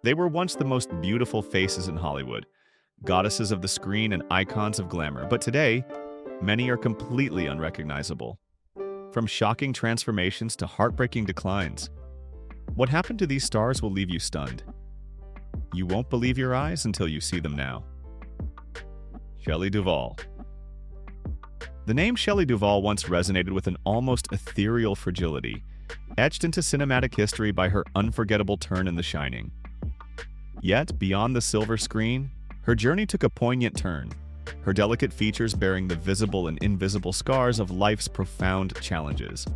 They were once the most beautiful faces in Hollywood, goddesses of the screen and icons of glamour, but today, many are completely unrecognizable. From shocking transformations to heartbreaking declines, what happened to these stars will leave you stunned. You won't believe your eyes until you see them now. Shelley Duval. The name Shelley Duval once resonated with an almost ethereal fragility, etched into cinematic history by her unforgettable turn in The Shining. Yet, beyond the silver screen, her journey took a poignant turn, her delicate features bearing the visible and invisible scars of life's profound challenges.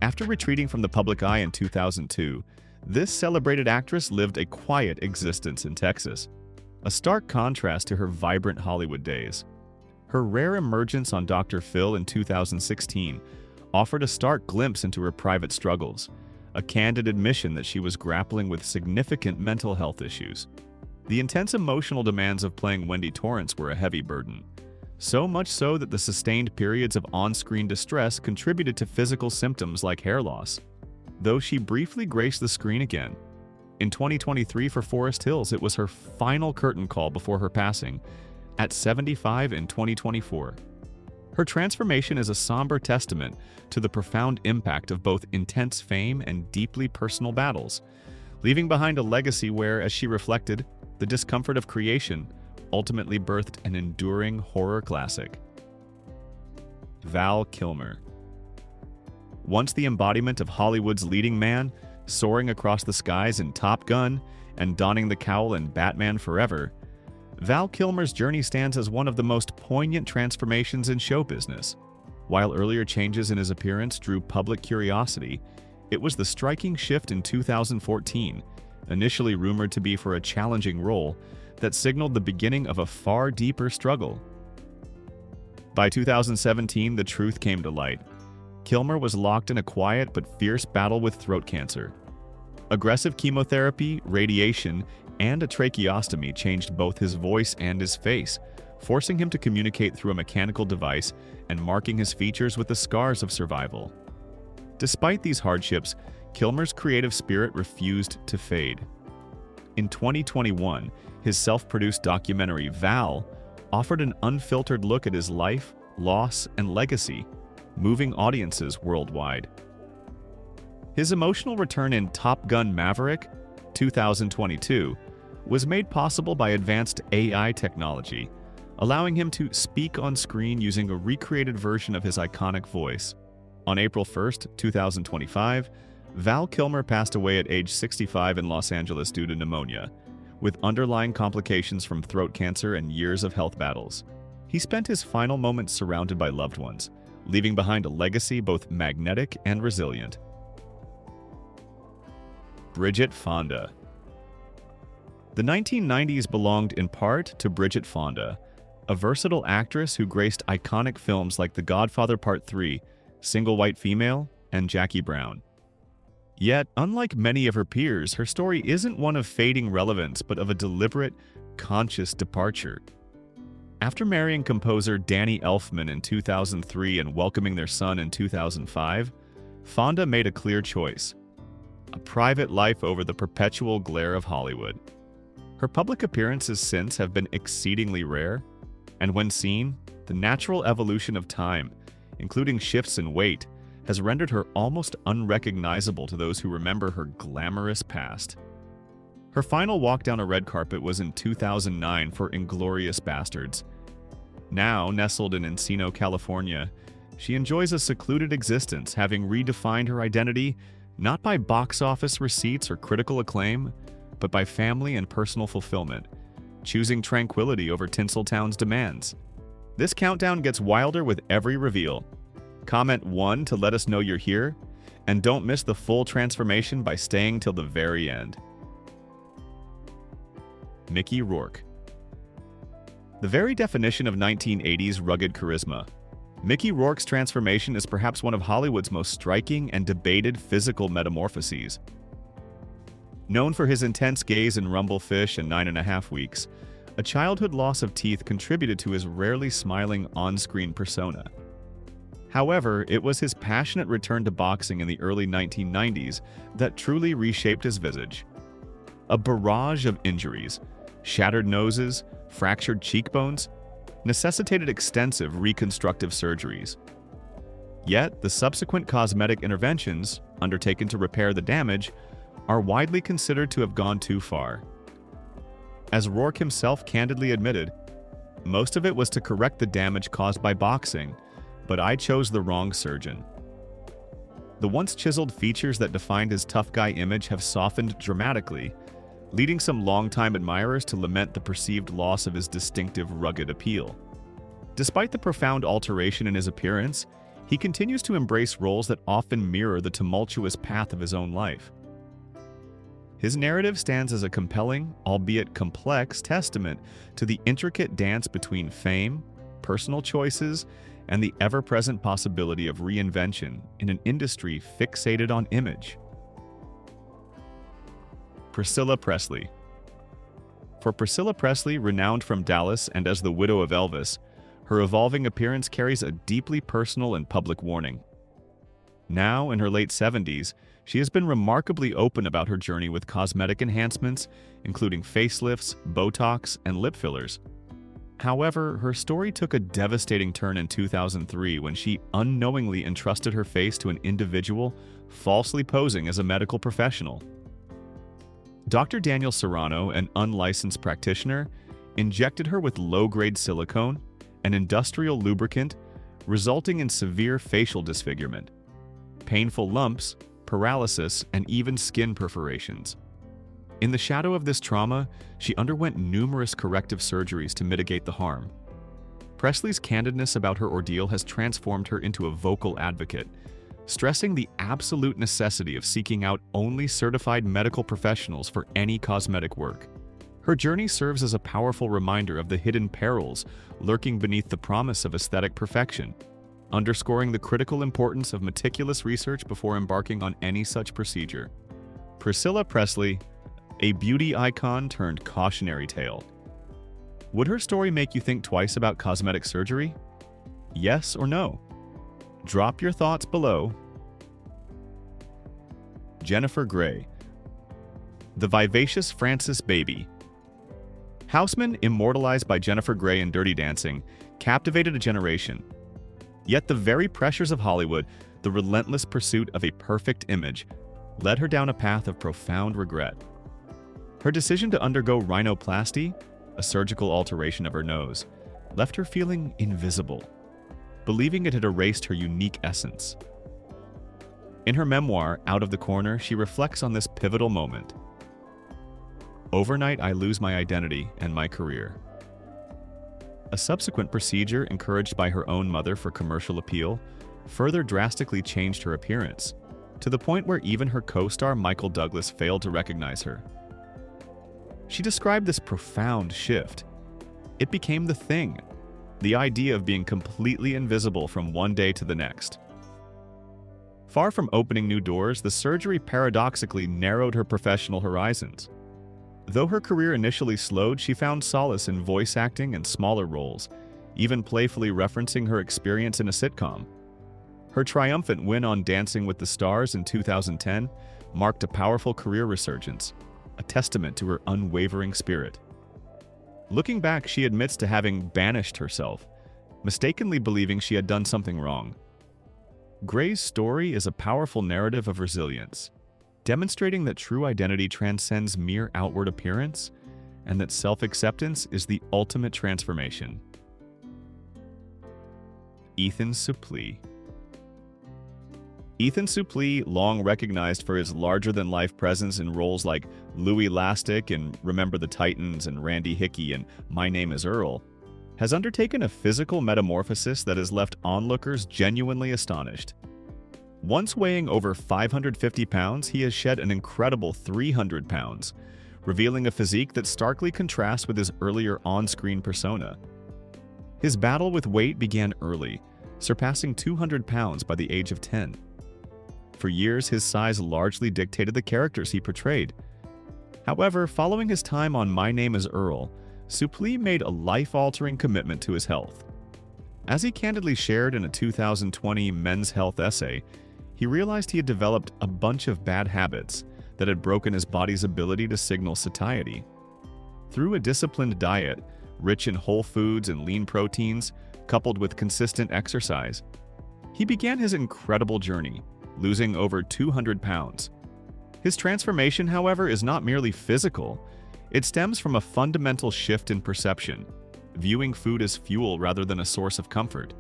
After retreating from the public eye in 2002, this celebrated actress lived a quiet existence in Texas, a stark contrast to her vibrant Hollywood days. Her rare emergence on Dr. Phil in 2016 offered a stark glimpse into her private struggles, a candid admission that she was grappling with significant mental health issues. The intense emotional demands of playing Wendy Torrance were a heavy burden, so much so that the sustained periods of on-screen distress contributed to physical symptoms like hair loss. Though she briefly graced the screen again, in 2023 for Forest Hills, it was her final curtain call before her passing, at 75 in 2024. Her transformation is a somber testament to the profound impact of both intense fame and deeply personal battles, leaving behind a legacy where, as she reflected, the discomfort of creation ultimately birthed an enduring horror classic. Val Kilmer. Once the embodiment of Hollywood's leading man, soaring across the skies in Top Gun and donning the cowl in Batman Forever, Val Kilmer's journey stands as one of the most poignant transformations in show business. While earlier changes in his appearance drew public curiosity, it was the striking shift in 2014, initially rumored to be for a challenging role, that signaled the beginning of a far deeper struggle. By 2017, the truth came to light. Kilmer was locked in a quiet but fierce battle with throat cancer. Aggressive chemotherapy, radiation, and a tracheostomy changed both his voice and his face, forcing him to communicate through a mechanical device and marking his features with the scars of survival. Despite these hardships, Kilmer's creative spirit refused to fade. In 2021, his self-produced documentary, Val, offered an unfiltered look at his life, loss, and legacy, moving audiences worldwide. His emotional return in Top Gun Maverick, 2022, was made possible by advanced AI technology, allowing him to speak on screen using a recreated version of his iconic voice. On April 1, 2025, Val Kilmer passed away at age 65 in Los Angeles due to pneumonia, with underlying complications from throat cancer and years of health battles. He spent his final moments surrounded by loved ones, leaving behind a legacy both magnetic and resilient. Bridget Fonda. The 1990s belonged in part to Bridget Fonda, a versatile actress who graced iconic films like The Godfather Part 3, Single White Female, and Jackie Brown. Yet, unlike many of her peers, her story isn't one of fading relevance but of a deliberate, conscious departure. After marrying composer Danny Elfman in 2003 and welcoming their son in 2005, Fonda made a clear choice: a private life over the perpetual glare of Hollywood. Her public appearances since have been exceedingly rare, and when seen, the natural evolution of time, including shifts in weight, has rendered her almost unrecognizable to those who remember her glamorous past. Her final walk down a red carpet was in 2009 for Inglourious Basterds. Now, nestled in Encino, California, she enjoys a secluded existence, having redefined her identity not by box office receipts or critical acclaim, but by family and personal fulfillment, choosing tranquility over Tinseltown's demands. This countdown gets wilder with every reveal. Comment 1 to let us know you're here, and don't miss the full transformation by staying till the very end. Mickey Rourke. The very definition of 1980s rugged charisma, Mickey Rourke's transformation is perhaps one of Hollywood's most striking and debated physical metamorphoses. Known for his intense gaze in Rumblefish and 9½ Weeks, a childhood loss of teeth contributed to his rarely smiling on-screen persona. However, it was his passionate return to boxing in the early 1990s that truly reshaped his visage. A barrage of injuries, shattered noses, fractured cheekbones, necessitated extensive reconstructive surgeries. Yet, the subsequent cosmetic interventions, undertaken to repair the damage, are widely considered to have gone too far. As Rourke himself candidly admitted, most of it was to correct the damage caused by boxing, but I chose the wrong surgeon. The once chiseled features that defined his tough guy image have softened dramatically, leading some longtime admirers to lament the perceived loss of his distinctive rugged appeal. Despite the profound alteration in his appearance, he continues to embrace roles that often mirror the tumultuous path of his own life. His narrative stands as a compelling, albeit complex, testament to the intricate dance between fame, personal choices, and the ever-present possibility of reinvention in an industry fixated on image. Priscilla Presley. For Priscilla Presley, renowned from Dallas and as the widow of Elvis, her evolving appearance carries a deeply personal and public warning. Now, in her late 70s, she has been remarkably open about her journey with cosmetic enhancements, including facelifts, Botox, and lip fillers. However, her story took a devastating turn in 2003 when she unknowingly entrusted her face to an individual falsely posing as a medical professional. Dr. Daniel Serrano, an unlicensed practitioner, injected her with low-grade silicone, an industrial lubricant, resulting in severe facial disfigurement, painful lumps, paralysis, and even skin perforations. In the shadow of this trauma, she underwent numerous corrective surgeries to mitigate the harm. Presley's candidness about her ordeal has transformed her into a vocal advocate, stressing the absolute necessity of seeking out only certified medical professionals for any cosmetic work. Her journey serves as a powerful reminder of the hidden perils lurking beneath the promise of aesthetic perfection, underscoring the critical importance of meticulous research before embarking on any such procedure. Priscilla Presley, a beauty icon turned cautionary tale. Would her story make you think twice about cosmetic surgery? Yes or no? Drop your thoughts below. Jennifer Grey. The vivacious Frances Baby. Houseman, immortalized by Jennifer Grey in Dirty Dancing, captivated a generation. Yet the very pressures of Hollywood, the relentless pursuit of a perfect image, led her down a path of profound regret. Her decision to undergo rhinoplasty, a surgical alteration of her nose, left her feeling invisible, believing it had erased her unique essence. In her memoir, Out of the Corner, she reflects on this pivotal moment. Overnight, I lose my identity and my career. A subsequent procedure, encouraged by her own mother for commercial appeal, further drastically changed her appearance, to the point where even her co-star Michael Douglas failed to recognize her. She described this profound shift. It became the thing, the idea of being completely invisible from one day to the next. Far from opening new doors, the surgery paradoxically narrowed her professional horizons. Though her career initially slowed, she found solace in voice acting and smaller roles, even playfully referencing her experience in a sitcom. Her triumphant win on Dancing with the Stars in 2010 marked a powerful career resurgence, a testament to her unwavering spirit. Looking back, she admits to having banished herself, mistakenly believing she had done something wrong. Grey's story is a powerful narrative of resilience, demonstrating that true identity transcends mere outward appearance and that self-acceptance is the ultimate transformation. Ethan Suplee. Ethan Suplee, long recognized for his larger-than-life presence in roles like Louis Lastic in Remember the Titans and Randy Hickey in My Name is Earl, has undertaken a physical metamorphosis that has left onlookers genuinely astonished. Once weighing over 550 pounds, he has shed an incredible 300 pounds, revealing a physique that starkly contrasts with his earlier on-screen persona. His battle with weight began early, surpassing 200 pounds by the age of 10. For years, his size largely dictated the characters he portrayed. However, following his time on My Name is Earl, Suplee made a life-altering commitment to his health. As he candidly shared in a 2020 Men's Health essay, he realized he had developed a bunch of bad habits that had broken his body's ability to signal satiety. Through a disciplined diet, rich in whole foods and lean proteins, coupled with consistent exercise, he began his incredible journey, losing over 200 pounds. His transformation, however, is not merely physical. It stems from a fundamental shift in perception, viewing food as fuel rather than a source of comfort.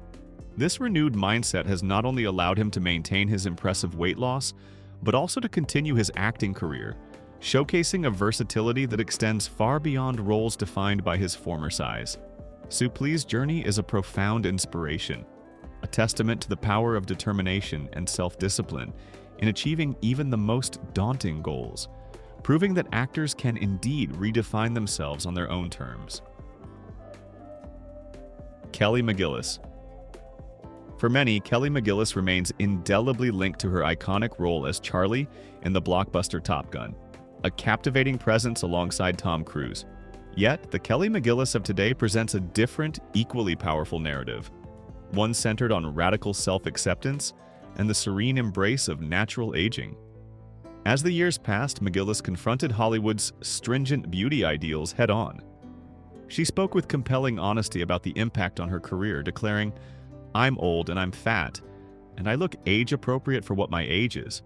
This renewed mindset has not only allowed him to maintain his impressive weight loss, but also to continue his acting career, showcasing a versatility that extends far beyond roles defined by his former size. Suplee's journey is a profound inspiration, a testament to the power of determination and self-discipline in achieving even the most daunting goals, proving that actors can indeed redefine themselves on their own terms. Kelly McGillis. For many, Kelly McGillis remains indelibly linked to her iconic role as Charlie in the blockbuster Top Gun, a captivating presence alongside Tom Cruise. Yet, the Kelly McGillis of today presents a different, equally powerful narrative, one centered on radical self-acceptance and the serene embrace of natural aging. As the years passed, McGillis confronted Hollywood's stringent beauty ideals head-on. She spoke with compelling honesty about the impact on her career, declaring, "I'm old and I'm fat, and I look age-appropriate for what my age is."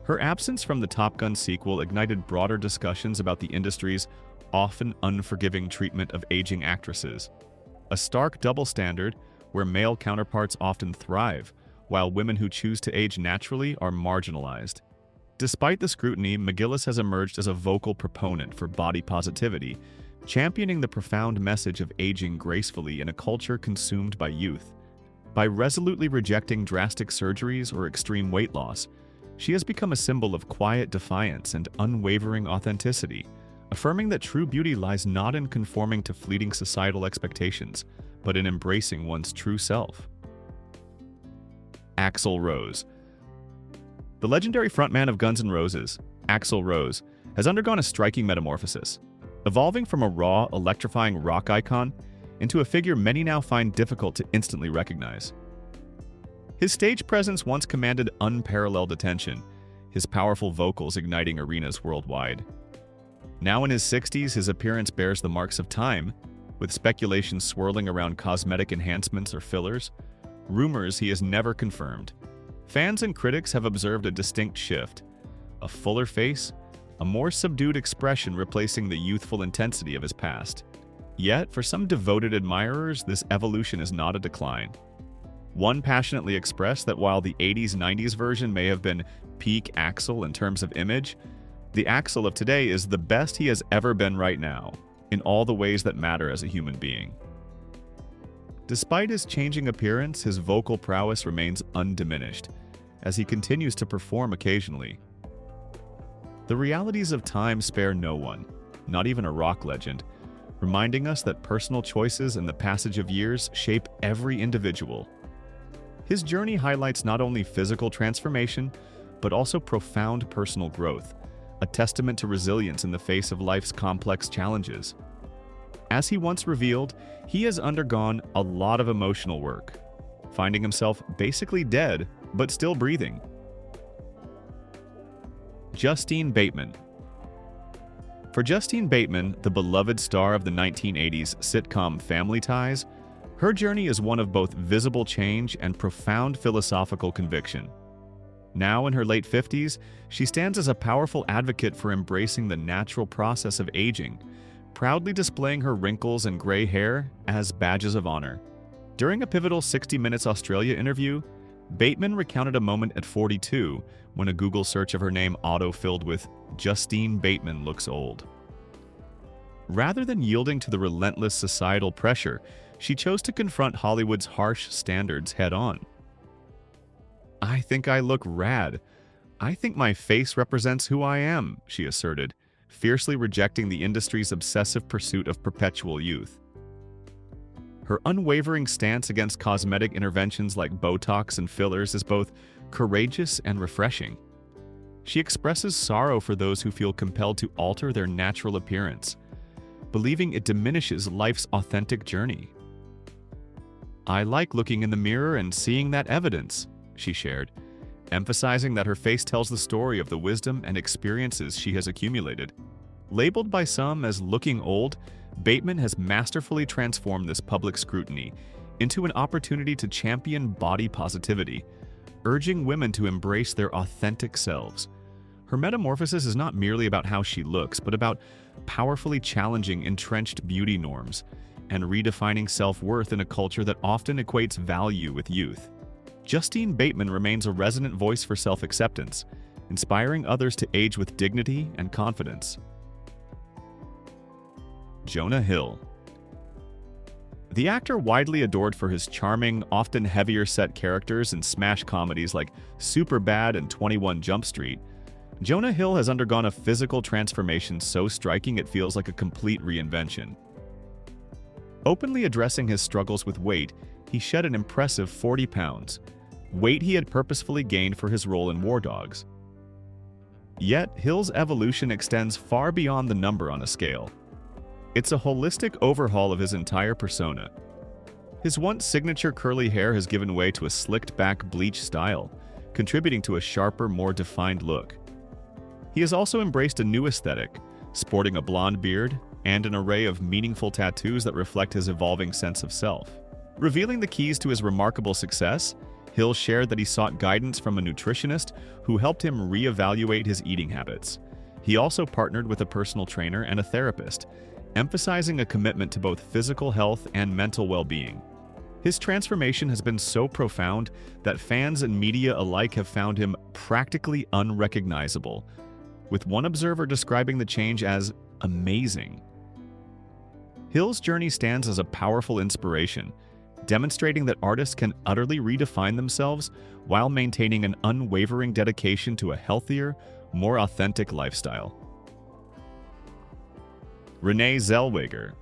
Her absence from the Top Gun sequel ignited broader discussions about the industry's often unforgiving treatment of aging actresses, a stark double standard where male counterparts often thrive, while women who choose to age naturally are marginalized. Despite the scrutiny, McGillis has emerged as a vocal proponent for body positivity, championing the profound message of aging gracefully in a culture consumed by youth. By resolutely rejecting drastic surgeries or extreme weight loss, she has become a symbol of quiet defiance and unwavering authenticity, affirming that true beauty lies not in conforming to fleeting societal expectations, but in embracing one's true self. Axl Rose. The legendary frontman of Guns N' Roses, Axl Rose, has undergone a striking metamorphosis, evolving from a raw, electrifying rock icon into a figure many now find difficult to instantly recognize. His stage presence once commanded unparalleled attention, his powerful vocals igniting arenas worldwide. Now in his 60s, his appearance bears the marks of time, with speculation swirling around cosmetic enhancements or fillers, rumors he has never confirmed. Fans and critics have observed a distinct shift, a fuller face, a more subdued expression replacing the youthful intensity of his past. Yet, for some devoted admirers, this evolution is not a decline. One passionately expressed that while the 80s-90s version may have been peak Axl in terms of image, the Axl of today is the best he has ever been right now, in all the ways that matter as a human being. Despite his changing appearance, his vocal prowess remains undiminished, as he continues to perform occasionally. The realities of time spare no one, not even a rock legend, reminding us that personal choices and the passage of years shape every individual. His journey highlights not only physical transformation, but also profound personal growth, a testament to resilience in the face of life's complex challenges. As he once revealed, he has undergone a lot of emotional work, finding himself basically dead, but still breathing. Justine Bateman. For Justine Bateman, the beloved star of the 1980s sitcom Family Ties, her journey is one of both visible change and profound philosophical conviction. Now in her late 50s, she stands as a powerful advocate for embracing the natural process of aging, proudly displaying her wrinkles and gray hair as badges of honor. During a pivotal 60 Minutes Australia interview, Bateman recounted a moment at 42 when a Google search of her name auto-filled with "Justine Bateman looks old." Rather than yielding to the relentless societal pressure, she chose to confront Hollywood's harsh standards head-on. "I think I look rad. I think my face represents who I am," she asserted, fiercely rejecting the industry's obsessive pursuit of perpetual youth. Her unwavering stance against cosmetic interventions like Botox and fillers is both courageous and refreshing. She expresses sorrow for those who feel compelled to alter their natural appearance, believing it diminishes life's authentic journey. "I like looking in the mirror and seeing that evidence," she shared, emphasizing that her face tells the story of the wisdom and experiences she has accumulated. Labeled by some as looking old, Bateman has masterfully transformed this public scrutiny into an opportunity to champion body positivity, urging women to embrace their authentic selves. Her metamorphosis is not merely about how she looks, but about powerfully challenging entrenched beauty norms and redefining self-worth in a culture that often equates value with youth. Justine Bateman remains a resonant voice for self-acceptance, inspiring others to age with dignity and confidence. Jonah Hill. The actor, widely adored for his charming, often heavier-set characters in smash comedies like Superbad and 21 Jump Street, Jonah Hill has undergone a physical transformation so striking it feels like a complete reinvention. Openly addressing his struggles with weight, he shed an impressive 40 pounds, weight he had purposefully gained for his role in War Dogs. Yet, Hill's evolution extends far beyond the number on a scale. It's a holistic overhaul of his entire persona. His once signature curly hair has given way to a slicked-back bleach style, contributing to a sharper, more defined look. He has also embraced a new aesthetic, sporting a blonde beard and an array of meaningful tattoos that reflect his evolving sense of self. Revealing the keys to his remarkable success, Hill shared that he sought guidance from a nutritionist who helped him reevaluate his eating habits. He also partnered with a personal trainer and a therapist, emphasizing a commitment to both physical health and mental well-being. His transformation has been so profound that fans and media alike have found him practically unrecognizable, with one observer describing the change as amazing. Hill's journey stands as a powerful inspiration, demonstrating that artists can utterly redefine themselves while maintaining an unwavering dedication to a healthier, more authentic lifestyle. Renee Zellweger.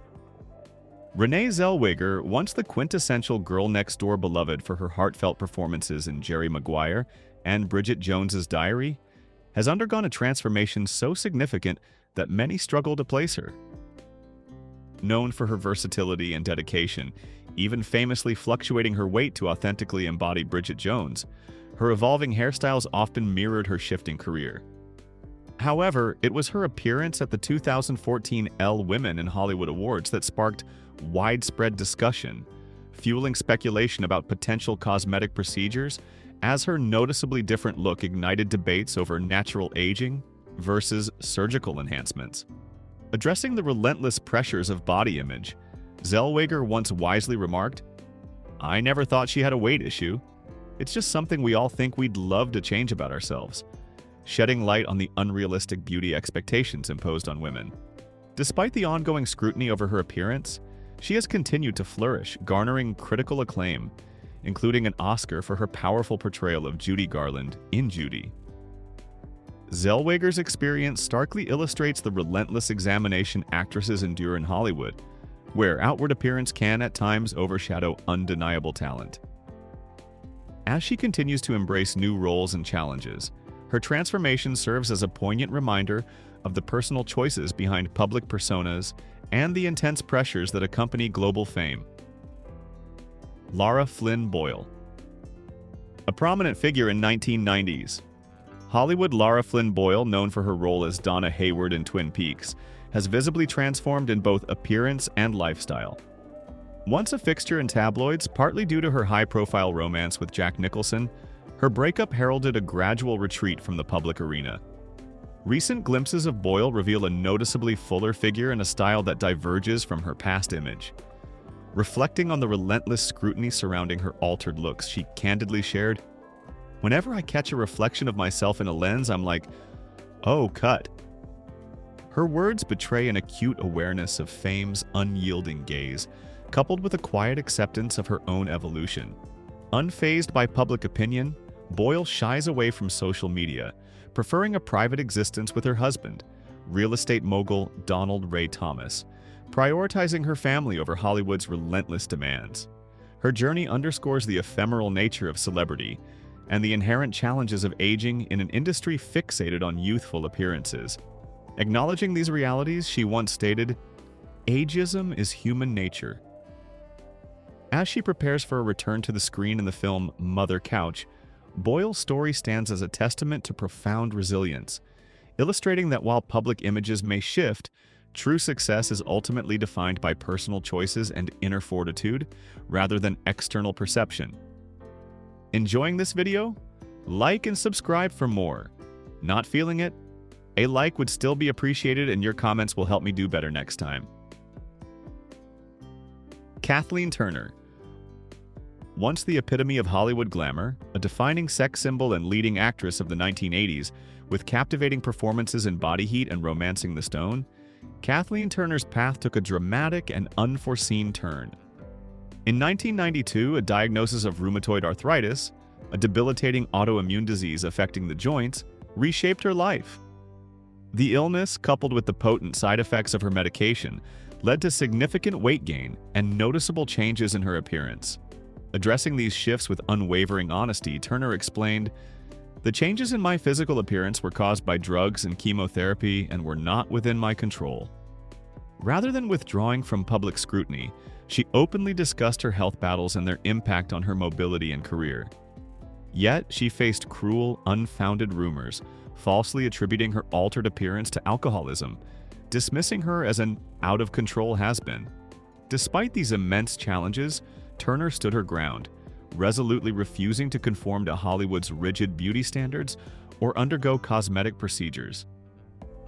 Renee Zellweger, once the quintessential girl-next-door beloved for her heartfelt performances in Jerry Maguire and Bridget Jones's Diary, has undergone a transformation so significant that many struggle to place her. Known for her versatility and dedication, even famously fluctuating her weight to authentically embody Bridget Jones, her evolving hairstyles often mirrored her shifting career. However, it was her appearance at the 2014 Elle Women in Hollywood Awards that sparked widespread discussion, fueling speculation about potential cosmetic procedures, as her noticeably different look ignited debates over natural aging versus surgical enhancements. Addressing the relentless pressures of body image, Zellweger once wisely remarked, "I never thought she had a weight issue. It's just something we all think we'd love to change about ourselves," shedding light on the unrealistic beauty expectations imposed on women. Despite the ongoing scrutiny over her appearance, she has continued to flourish, garnering critical acclaim, including an Oscar for her powerful portrayal of Judy Garland in Judy. Zellweger's experience starkly illustrates the relentless examination actresses endure in Hollywood, where outward appearance can at times overshadow undeniable talent. As she continues to embrace new roles and challenges, her transformation serves as a poignant reminder of the personal choices behind public personas and the intense pressures that accompany global fame. Lara Flynn Boyle. A prominent figure in 1990s, Hollywood Lara Flynn Boyle, known for her role as Donna Hayward in Twin Peaks, has visibly transformed in both appearance and lifestyle. Once a fixture in tabloids, partly due to her high-profile romance with Jack Nicholson, her breakup heralded a gradual retreat from the public arena. Recent glimpses of Boyle reveal a noticeably fuller figure in a style that diverges from her past image. Reflecting on the relentless scrutiny surrounding her altered looks, she candidly shared, "Whenever I catch a reflection of myself in a lens, I'm like, oh, cut." Her words betray an acute awareness of fame's unyielding gaze, coupled with a quiet acceptance of her own evolution. Unfazed by public opinion, Boyle shies away from social media, preferring a private existence with her husband, real estate mogul Donald Ray Thomas, prioritizing her family over Hollywood's relentless demands. Her journey underscores the ephemeral nature of celebrity and the inherent challenges of aging in an industry fixated on youthful appearances. Acknowledging these realities, she once stated, "Ageism is human nature." As she prepares for a return to the screen in the film Mother Couch, Boyle's story stands as a testament to profound resilience, illustrating that while public images may shift, true success is ultimately defined by personal choices and inner fortitude, rather than external perception. Enjoying this video? Like and subscribe for more. Not feeling it? A like would still be appreciated, and your comments will help me do better next time. Kathleen Turner. Once the epitome of Hollywood glamour, a defining sex symbol and leading actress of the 1980s, with captivating performances in Body Heat and Romancing the Stone, Kathleen Turner's path took a dramatic and unforeseen turn. In 1992, a diagnosis of rheumatoid arthritis, a debilitating autoimmune disease affecting the joints, reshaped her life. The illness, coupled with the potent side effects of her medication, led to significant weight gain and noticeable changes in her appearance. Addressing these shifts with unwavering honesty, Turner explained, "The changes in my physical appearance were caused by drugs and chemotherapy and were not within my control." Rather than withdrawing from public scrutiny, she openly discussed her health battles and their impact on her mobility and career. Yet, she faced cruel, unfounded rumors, falsely attributing her altered appearance to alcoholism, dismissing her as an out-of-control has-been. Despite these immense challenges, Turner stood her ground, resolutely refusing to conform to Hollywood's rigid beauty standards or undergo cosmetic procedures.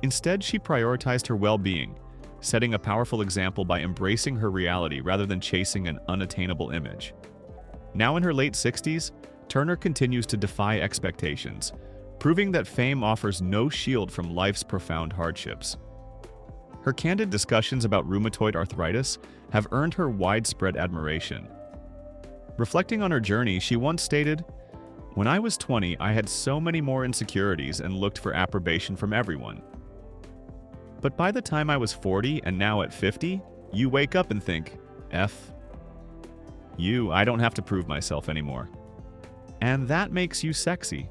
Instead, she prioritized her well-being, setting a powerful example by embracing her reality rather than chasing an unattainable image. Now in her late 60s, Turner continues to defy expectations, proving that fame offers no shield from life's profound hardships. Her candid discussions about rheumatoid arthritis have earned her widespread admiration. Reflecting on her journey, she once stated, "When I was 20, I had so many more insecurities and looked for approbation from everyone. But by the time I was 40 and now at 50, you wake up and think, F you, I don't have to prove myself anymore. And that makes you sexy."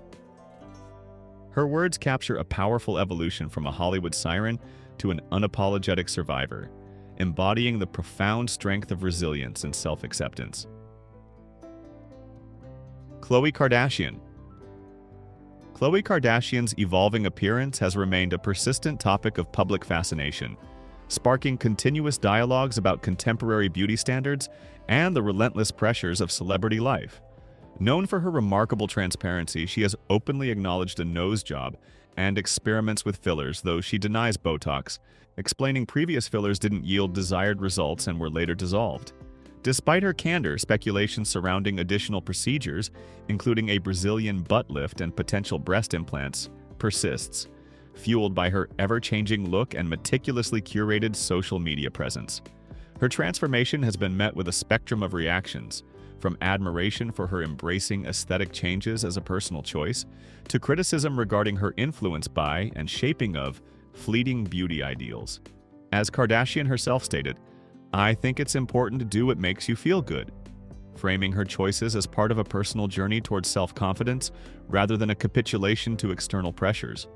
Her words capture a powerful evolution from a Hollywood siren to an unapologetic survivor, embodying the profound strength of resilience and self-acceptance. Khloe Kardashian. Khloe Kardashian's evolving appearance has remained a persistent topic of public fascination, sparking continuous dialogues about contemporary beauty standards and the relentless pressures of celebrity life. Known for her remarkable transparency, she has openly acknowledged a nose job and experiments with fillers, though she denies Botox, explaining previous fillers didn't yield desired results and were later dissolved. Despite her candor, speculation surrounding additional procedures, including a Brazilian butt lift and potential breast implants, persists, fueled by her ever-changing look and meticulously curated social media presence. Her transformation has been met with a spectrum of reactions, from admiration for her embracing aesthetic changes as a personal choice, to criticism regarding her influence by and shaping of fleeting beauty ideals. As Kardashian herself stated, "I think it's important to do what makes you feel good," framing her choices as part of a personal journey towards self-confidence rather than a capitulation to external pressures.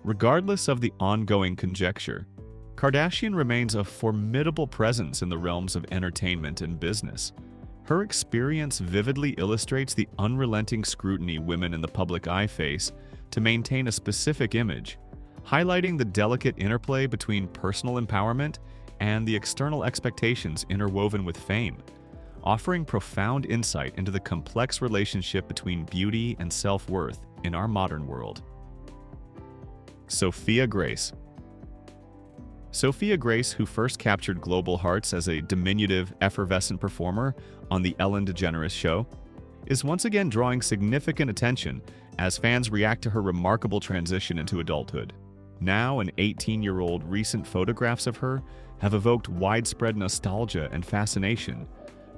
Regardless of the ongoing conjecture, Kardashian remains a formidable presence in the realms of entertainment and business. Her experience vividly illustrates the unrelenting scrutiny women in the public eye face to maintain a specific image, highlighting the delicate interplay between personal empowerment and the external expectations interwoven with fame, offering profound insight into the complex relationship between beauty and self-worth in our modern world. Sophia Grace. Sophia Grace, who first captured global hearts as a diminutive, effervescent performer on The Ellen DeGeneres Show, is once again drawing significant attention as fans react to her remarkable transition into adulthood. Now an 18-year-old, recent photographs of her have evoked widespread nostalgia and fascination,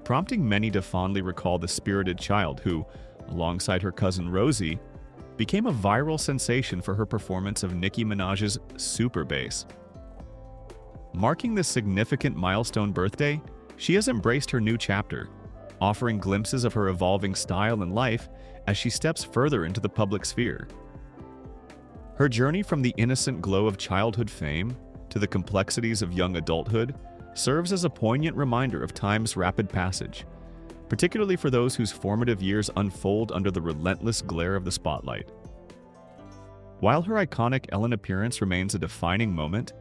prompting many to fondly recall the spirited child who, alongside her cousin Rosie, became a viral sensation for her performance of Nicki Minaj's Super Bass. Marking this significant milestone birthday, she has embraced her new chapter, offering glimpses of her evolving style and life as she steps further into the public sphere. Her journey from the innocent glow of childhood fame to the complexities of young adulthood serves as a poignant reminder of time's rapid passage, particularly for those whose formative years unfold under the relentless glare of the spotlight. While her iconic Ellen appearance remains a defining moment,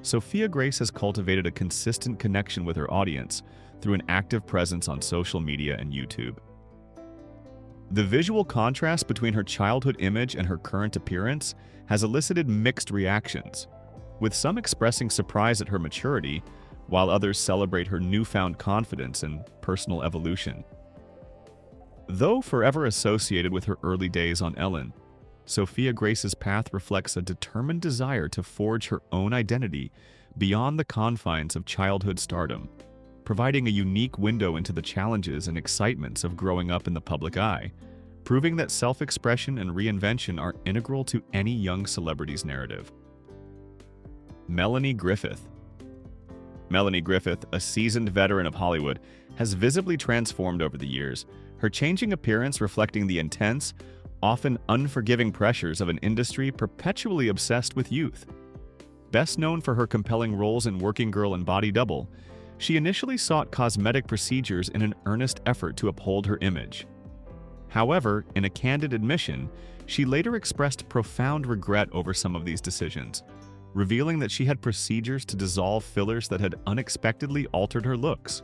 Sophia Grace has cultivated a consistent connection with her audience through an active presence on social media and YouTube. The visual contrast between her childhood image and her current appearance has elicited mixed reactions, with some expressing surprise at her maturity, while others celebrate her newfound confidence and personal evolution. Though forever associated with her early days on Ellen, Sophia Grace's path reflects a determined desire to forge her own identity beyond the confines of childhood stardom, providing a unique window into the challenges and excitements of growing up in the public eye, proving that self-expression and reinvention are integral to any young celebrity's narrative. Melanie Griffith. Melanie Griffith, a seasoned veteran of Hollywood, has visibly transformed over the years, her changing appearance reflecting the intense, often unforgiving pressures of an industry perpetually obsessed with youth. Best known for her compelling roles in Working Girl and Body Double, she initially sought cosmetic procedures in an earnest effort to uphold her image. However, in a candid admission, she later expressed profound regret over some of these decisions, revealing that she had procedures to dissolve fillers that had unexpectedly altered her looks.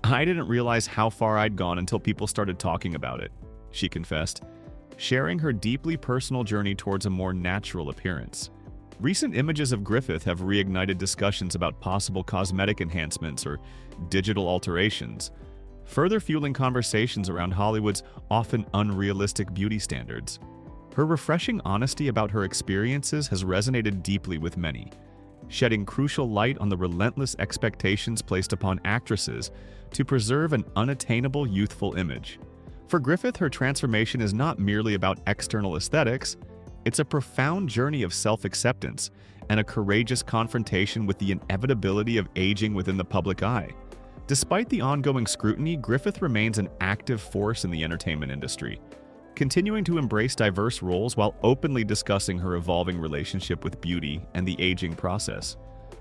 "I didn't realize how far I'd gone until people started talking about it," she confessed, sharing her deeply personal journey towards a more natural appearance. Recent images of Griffith have reignited discussions about possible cosmetic enhancements or digital alterations, further fueling conversations around Hollywood's often unrealistic beauty standards. Her refreshing honesty about her experiences has resonated deeply with many, shedding crucial light on the relentless expectations placed upon actresses to preserve an unattainable youthful image. For Griffith, her transformation is not merely about external aesthetics, it's a profound journey of self-acceptance and a courageous confrontation with the inevitability of aging within the public eye. Despite the ongoing scrutiny, Griffith remains an active force in the entertainment industry, continuing to embrace diverse roles while openly discussing her evolving relationship with beauty and the aging process.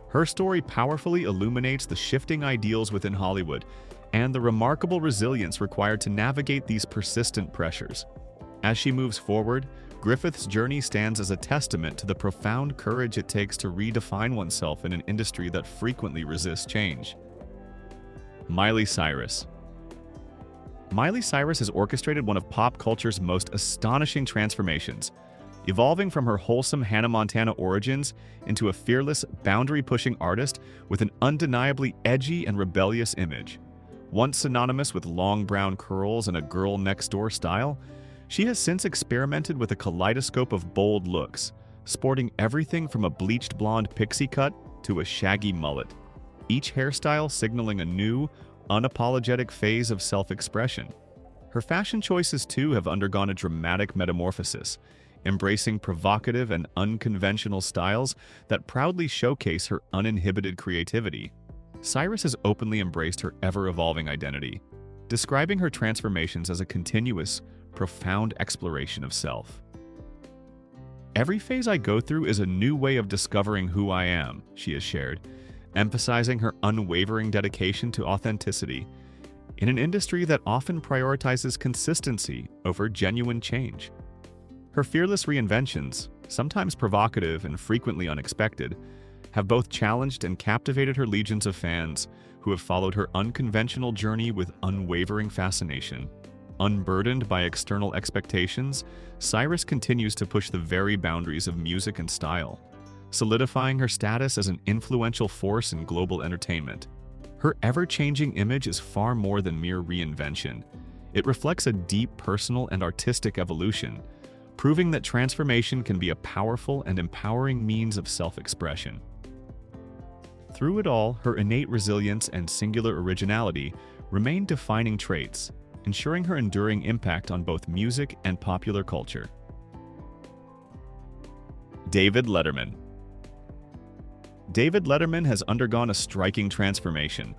Her story powerfully illuminates the shifting ideals within Hollywood and the remarkable resilience required to navigate these persistent pressures. As she moves forward, Griffith's journey stands as a testament to the profound courage it takes to redefine oneself in an industry that frequently resists change. Miley Cyrus. Miley Cyrus has orchestrated one of pop culture's most astonishing transformations, evolving from her wholesome Hannah Montana origins into a fearless, boundary-pushing artist with an undeniably edgy and rebellious image. Once synonymous with long brown curls and a girl-next-door style, she has since experimented with a kaleidoscope of bold looks, sporting everything from a bleached blonde pixie cut to a shaggy mullet, each hairstyle signaling a new, unapologetic phase of self-expression. Her fashion choices, too, have undergone a dramatic metamorphosis, embracing provocative and unconventional styles that proudly showcase her uninhibited creativity. Cyrus has openly embraced her ever-evolving identity, describing her transformations as a continuous, profound exploration of self. "Every phase I go through is a new way of discovering who I am," she has shared, emphasizing her unwavering dedication to authenticity in an industry that often prioritizes consistency over genuine change. Her fearless reinventions, sometimes provocative and frequently unexpected, have both challenged and captivated her legions of fans who have followed her unconventional journey with unwavering fascination. Unburdened by external expectations, Cyrus continues to push the very boundaries of music and style, solidifying her status as an influential force in global entertainment. Her ever-changing image is far more than mere reinvention. It reflects a deep personal and artistic evolution, proving that transformation can be a powerful and empowering means of self-expression. Through it all, her innate resilience and singular originality remain defining traits, ensuring her enduring impact on both music and popular culture. David Letterman. David Letterman has undergone a striking transformation,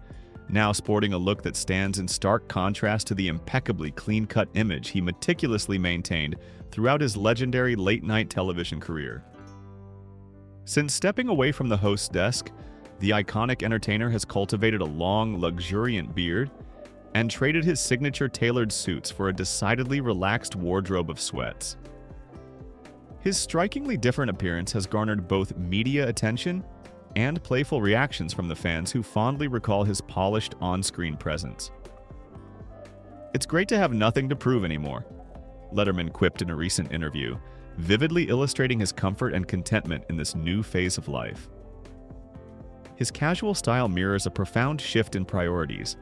now sporting a look that stands in stark contrast to the impeccably clean-cut image he meticulously maintained throughout his legendary late-night television career. Since stepping away from the host's desk, the iconic entertainer has cultivated a long, luxuriant beard, and traded his signature tailored suits for a decidedly relaxed wardrobe of sweats. His strikingly different appearance has garnered both media attention and playful reactions from the fans who fondly recall his polished on-screen presence. "It's great to have nothing to prove anymore," Letterman quipped in a recent interview, vividly illustrating his comfort and contentment in this new phase of life. His casual style mirrors a profound shift in priorities.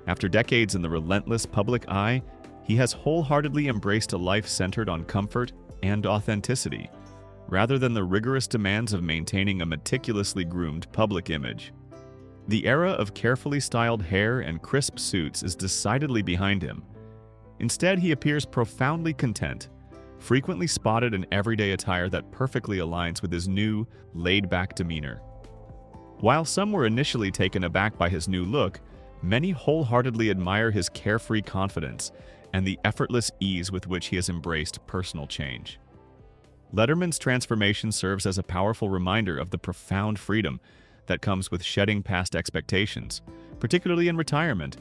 After decades in the relentless public eye, he has wholeheartedly embraced a life centered on comfort and authenticity, rather than the rigorous demands of maintaining a meticulously groomed public image. The era of carefully styled hair and crisp suits is decidedly behind him. Instead, he appears profoundly content, frequently spotted in everyday attire that perfectly aligns with his new, laid-back demeanor. While some were initially taken aback by his new look, many wholeheartedly admire his carefree confidence and the effortless ease with which he has embraced personal change. Letterman's transformation serves as a powerful reminder of the profound freedom that comes with shedding past expectations, particularly in retirement.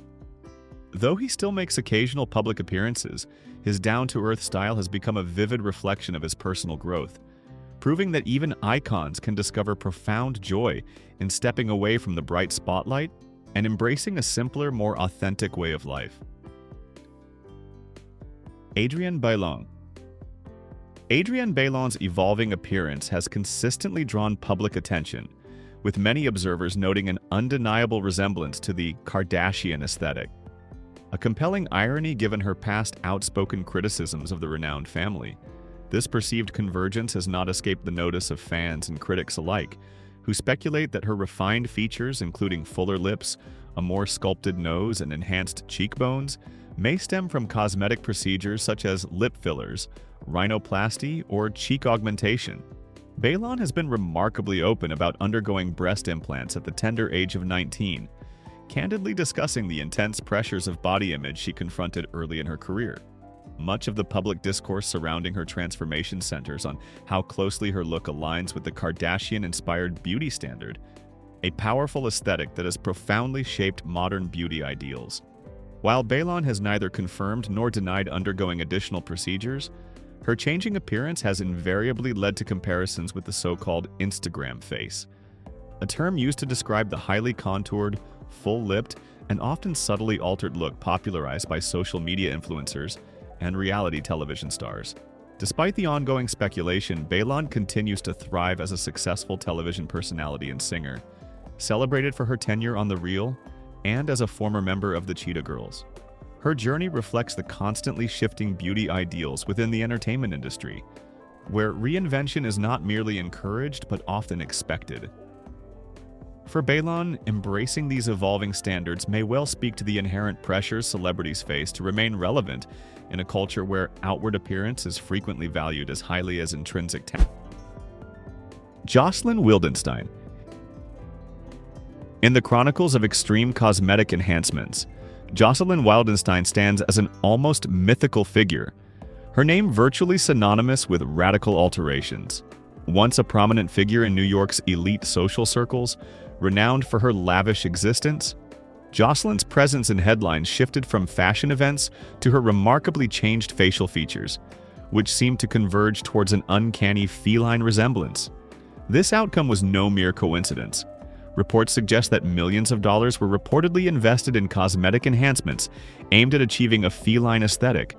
Though he still makes occasional public appearances, his down-to-earth style has become a vivid reflection of his personal growth, proving that even icons can discover profound joy in stepping away from the bright spotlight and embracing a simpler, more authentic way of life. Adrienne Bailon. Adrienne Bailon's evolving appearance has consistently drawn public attention, with many observers noting an undeniable resemblance to the Kardashian aesthetic. A compelling irony given her past outspoken criticisms of the renowned family. This perceived convergence has not escaped the notice of fans and critics alike, who speculate that her refined features, including fuller lips, a more sculpted nose, and enhanced cheekbones, may stem from cosmetic procedures such as lip fillers, rhinoplasty, or cheek augmentation. Bailon has been remarkably open about undergoing breast implants at the tender age of 19, candidly discussing the intense pressures of body image she confronted early in her career. Much of the public discourse surrounding her transformation centers on how closely her look aligns with the Kardashian-inspired beauty standard, a powerful aesthetic that has profoundly shaped modern beauty ideals. While Bailon has neither confirmed nor denied undergoing additional procedures, her changing appearance has invariably led to comparisons with the so-called Instagram face, a term used to describe the highly contoured, full-lipped, and often subtly altered look popularized by social media influencers and reality television stars. Despite the ongoing speculation, Bailon continues to thrive as a successful television personality and singer, celebrated for her tenure on The Real and as a former member of the Cheetah Girls. Her journey reflects the constantly shifting beauty ideals within the entertainment industry, where reinvention is not merely encouraged but often expected. For Bailon, embracing these evolving standards may well speak to the inherent pressures celebrities face to remain relevant in a culture where outward appearance is frequently valued as highly as intrinsic talent. Jocelyn Wildenstein. In the chronicles of extreme cosmetic enhancements, Jocelyn Wildenstein stands as an almost mythical figure, her name virtually synonymous with radical alterations. Once a prominent figure in New York's elite social circles, renowned for her lavish existence, Jocelyn's presence in headlines shifted from fashion events to her remarkably changed facial features, which seemed to converge towards an uncanny feline resemblance. This outcome was no mere coincidence. Reports suggest that millions of dollars were reportedly invested in cosmetic enhancements aimed at achieving a feline aesthetic,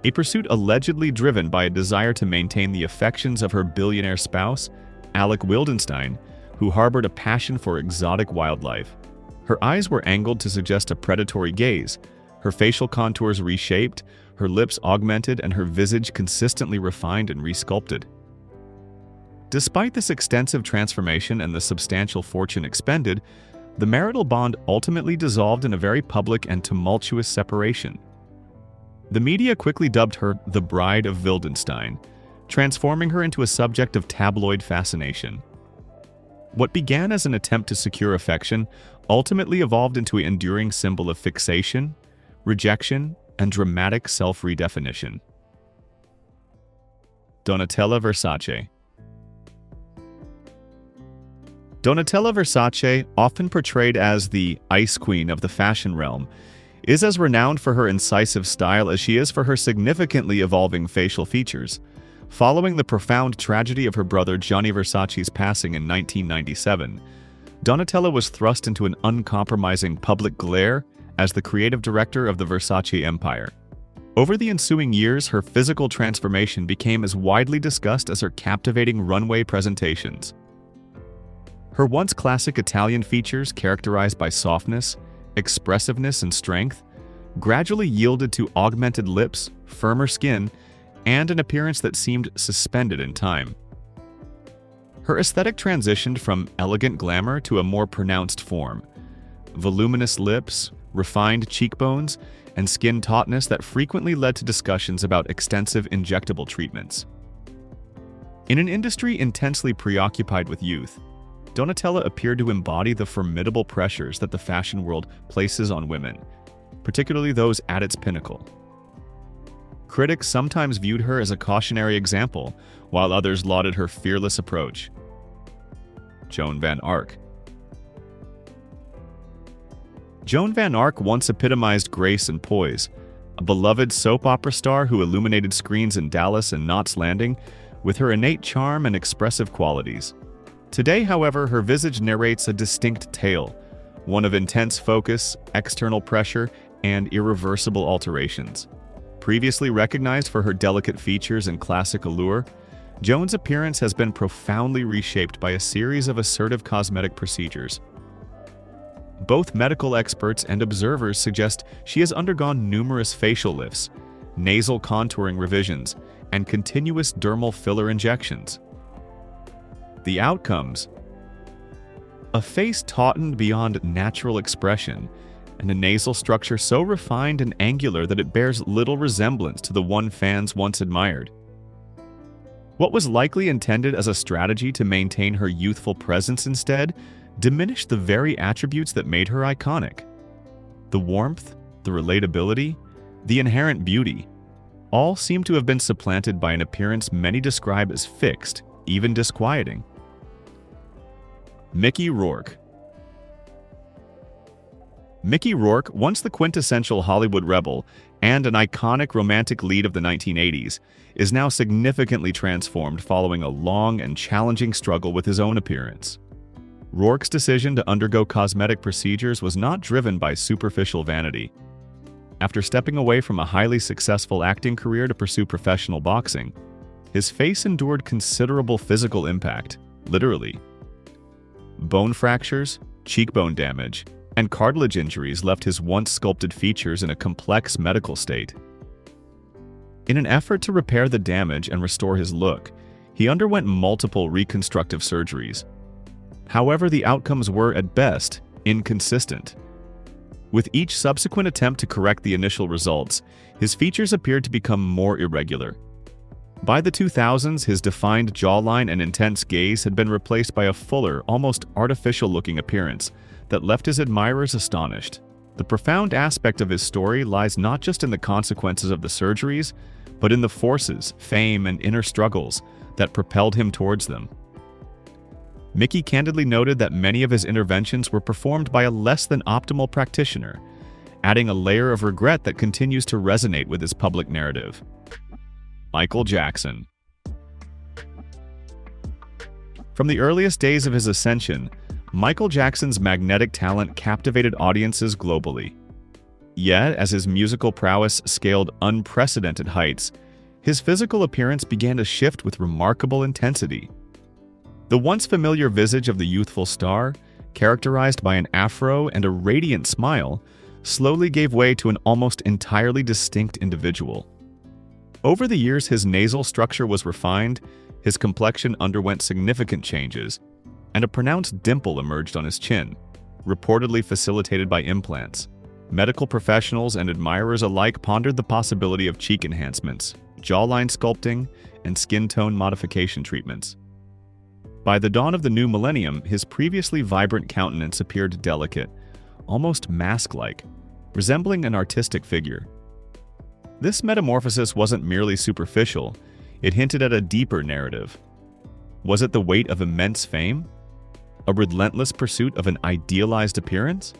a pursuit allegedly driven by a desire to maintain the affections of her billionaire spouse, Alec Wildenstein, who harbored a passion for exotic wildlife. Her eyes were angled to suggest a predatory gaze, her facial contours reshaped, her lips augmented, and her visage consistently refined and resculpted. Despite this extensive transformation and the substantial fortune expended, the marital bond ultimately dissolved in a very public and tumultuous separation. The media quickly dubbed her the Bride of Wildenstein, transforming her into a subject of tabloid fascination. What began as an attempt to secure affection ultimately evolved into an enduring symbol of fixation, rejection, and dramatic self-redefinition. Donatella Versace. Donatella Versace, often portrayed as the Ice Queen of the fashion realm, is as renowned for her incisive style as she is for her significantly evolving facial features. Following the profound tragedy of her brother Gianni Versace's passing in 1997, Donatella was thrust into an uncompromising public glare as the creative director of the Versace empire. Over the ensuing years, her physical transformation became as widely discussed as her captivating runway presentations. Her once classic Italian features, characterized by softness, expressiveness, and strength, gradually yielded to augmented lips, firmer skin, and an appearance that seemed suspended in time. Her aesthetic transitioned from elegant glamour to a more pronounced form. Voluminous lips, refined cheekbones, and skin tautness that frequently led to discussions about extensive injectable treatments. In an industry intensely preoccupied with youth, Donatella appeared to embody the formidable pressures that the fashion world places on women, particularly those at its pinnacle. Critics sometimes viewed her as a cautionary example, while others lauded her fearless approach. Joan Van Ark. Joan Van Ark once epitomized grace and poise, a beloved soap opera star who illuminated screens in Dallas and Knots Landing with her innate charm and expressive qualities. Today, however, her visage narrates a distinct tale, one of intense focus, external pressure, and irreversible alterations. Previously recognized for her delicate features and classic allure, Joan's appearance has been profoundly reshaped by a series of assertive cosmetic procedures. Both medical experts and observers suggest she has undergone numerous facial lifts, nasal contouring revisions, and continuous dermal filler injections. The outcomes: a face tautened beyond natural expression, and a nasal structure so refined and angular that it bears little resemblance to the one fans once admired. What was likely intended as a strategy to maintain her youthful presence instead diminished the very attributes that made her iconic. The warmth, the relatability, the inherent beauty, all seem to have been supplanted by an appearance many describe as fixed, even disquieting. Mickey Rourke. Mickey Rourke, once the quintessential Hollywood rebel and an iconic romantic lead of the 1980s, is now significantly transformed following a long and challenging struggle with his own appearance. Rourke's decision to undergo cosmetic procedures was not driven by superficial vanity. After stepping away from a highly successful acting career to pursue professional boxing, his face endured considerable physical impact, literally. Bone fractures, cheekbone damage, and cartilage injuries left his once sculpted features in a complex medical state. In an effort to repair the damage and restore his look, he underwent multiple reconstructive surgeries. However, the outcomes were, at best, inconsistent. With each subsequent attempt to correct the initial results, his features appeared to become more irregular. By the 2000s, his defined jawline and intense gaze had been replaced by a fuller, almost artificial-looking appearance that left his admirers astonished. The profound aspect of his story lies not just in the consequences of the surgeries, but in the forces, fame, and inner struggles that propelled him towards them. Mickey candidly noted that many of his interventions were performed by a less than optimal practitioner, adding a layer of regret that continues to resonate with his public narrative. Michael Jackson. From the earliest days of his ascension, Michael Jackson's magnetic talent captivated audiences globally. Yet, as his musical prowess scaled unprecedented heights, his physical appearance began to shift with remarkable intensity. The once familiar visage of the youthful star, characterized by an afro and a radiant smile, slowly gave way to an almost entirely distinct individual. Over the years, his nasal structure was refined, his complexion underwent significant changes, and a pronounced dimple emerged on his chin, reportedly facilitated by implants. Medical professionals and admirers alike pondered the possibility of cheek enhancements, jawline sculpting, and skin tone modification treatments. By the dawn of the new millennium, his previously vibrant countenance appeared delicate, almost mask-like, resembling an artistic figure. This metamorphosis wasn't merely superficial, it hinted at a deeper narrative. Was it the weight of immense fame? A relentless pursuit of an idealized appearance?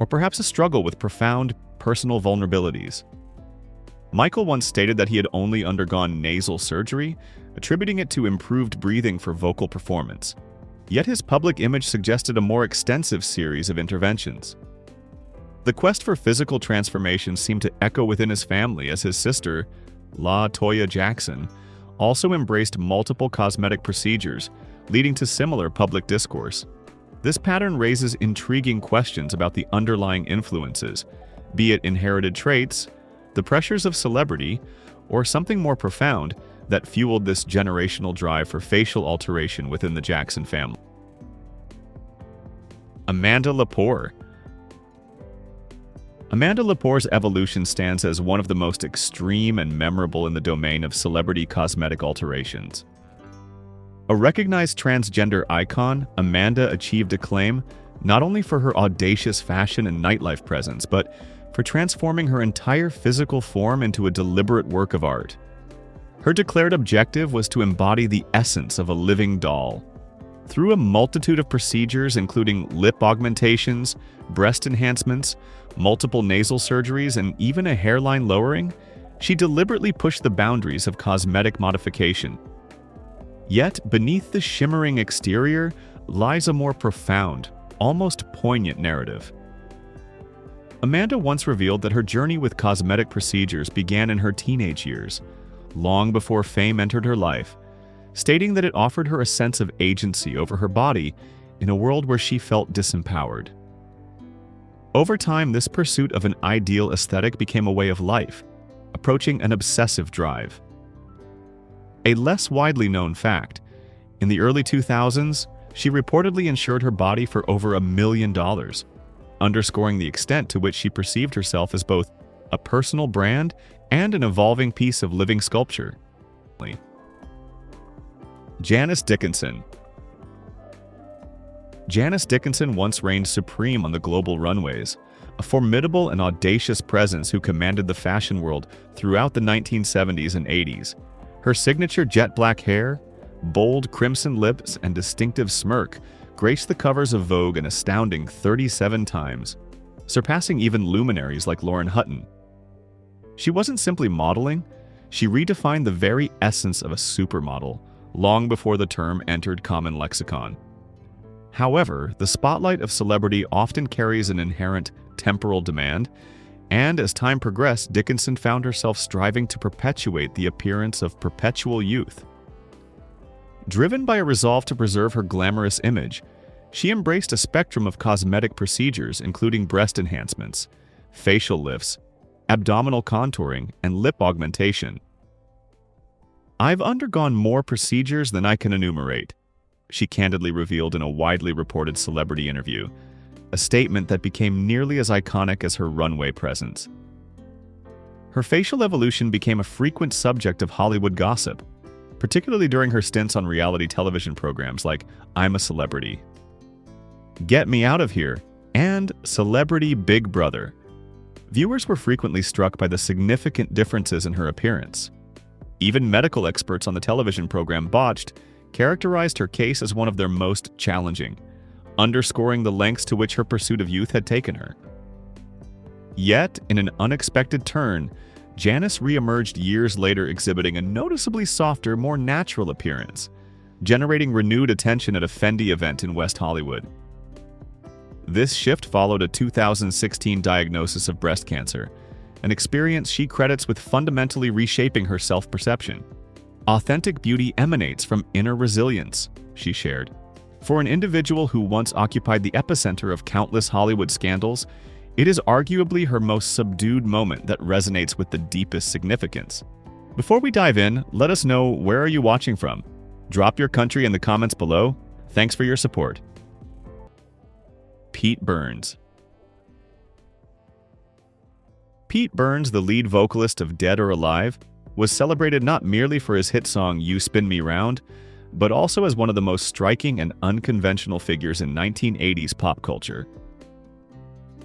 or perhaps a struggle with profound personal vulnerabilities. Michael once stated that he had only undergone nasal surgery, attributing it to improved breathing for vocal performance. Yet his public image suggested a more extensive series of interventions. The quest for physical transformation seemed to echo within his family as his sister, La Toya Jackson, also embraced multiple cosmetic procedures, leading to similar public discourse. This pattern raises intriguing questions about the underlying influences, be it inherited traits, the pressures of celebrity, or something more profound that fueled this generational drive for facial alteration within the Jackson family. Amanda Lepore. Amanda Lepore's evolution stands as one of the most extreme and memorable in the domain of celebrity cosmetic alterations. A recognized transgender icon, Amanda achieved acclaim not only for her audacious fashion and nightlife presence, but for transforming her entire physical form into a deliberate work of art. Her declared objective was to embody the essence of a living doll. Through a multitude of procedures including lip augmentations, breast enhancements, multiple nasal surgeries, and even a hairline lowering, she deliberately pushed the boundaries of cosmetic modification. Yet, beneath the shimmering exterior lies a more profound, almost poignant narrative. Amanda once revealed that her journey with cosmetic procedures began in her teenage years, long before fame entered her life, stating that it offered her a sense of agency over her body in a world where she felt disempowered. Over time, this pursuit of an ideal aesthetic became a way of life, approaching an obsessive drive. A less widely known fact, in the early 2000s, she reportedly insured her body for over $1 million, underscoring the extent to which she perceived herself as both a personal brand and an evolving piece of living sculpture. Janice Dickinson. Janice Dickinson once reigned supreme on the global runways, a formidable and audacious presence who commanded the fashion world throughout the 1970s and 80s. Her signature jet black hair, bold crimson lips, and distinctive smirk graced the covers of Vogue an astounding 37 times, surpassing even luminaries like Lauren Hutton. She wasn't simply modeling, she redefined the very essence of a supermodel, long before the term entered common lexicon. However, the spotlight of celebrity often carries an inherent temporal demand, and as time progressed, Dickinson found herself striving to perpetuate the appearance of perpetual youth. Driven by a resolve to preserve her glamorous image, she embraced a spectrum of cosmetic procedures including breast enhancements, facial lifts, abdominal contouring, and lip augmentation. "I've undergone more procedures than I can enumerate," she candidly revealed in a widely reported celebrity interview, a statement that became nearly as iconic as her runway presence. Her facial evolution became a frequent subject of Hollywood gossip, particularly during her stints on reality television programs like I'm a Celebrity, Get Me Out of Here, and Celebrity Big Brother. Viewers were frequently struck by the significant differences in her appearance. Even medical experts on the television program Botched characterized her case as one of their most challenging, underscoring the lengths to which her pursuit of youth had taken her. Yet, in an unexpected turn, Janice re-emerged years later exhibiting a noticeably softer, more natural appearance, generating renewed attention at a Fendi event in West Hollywood. This shift followed a 2016 diagnosis of breast cancer, an experience she credits with fundamentally reshaping her self-perception. "Authentic beauty emanates from inner resilience," she shared. For an individual who once occupied the epicenter of countless Hollywood scandals, it is arguably her most subdued moment that resonates with the deepest significance. Before we dive in, let us know, where are you watching from? Drop your country in the comments below. Thanks for your support. Pete Burns. Pete Burns, the lead vocalist of Dead or Alive, was celebrated not merely for his hit song You Spin Me Round, but also as one of the most striking and unconventional figures in 1980s pop culture.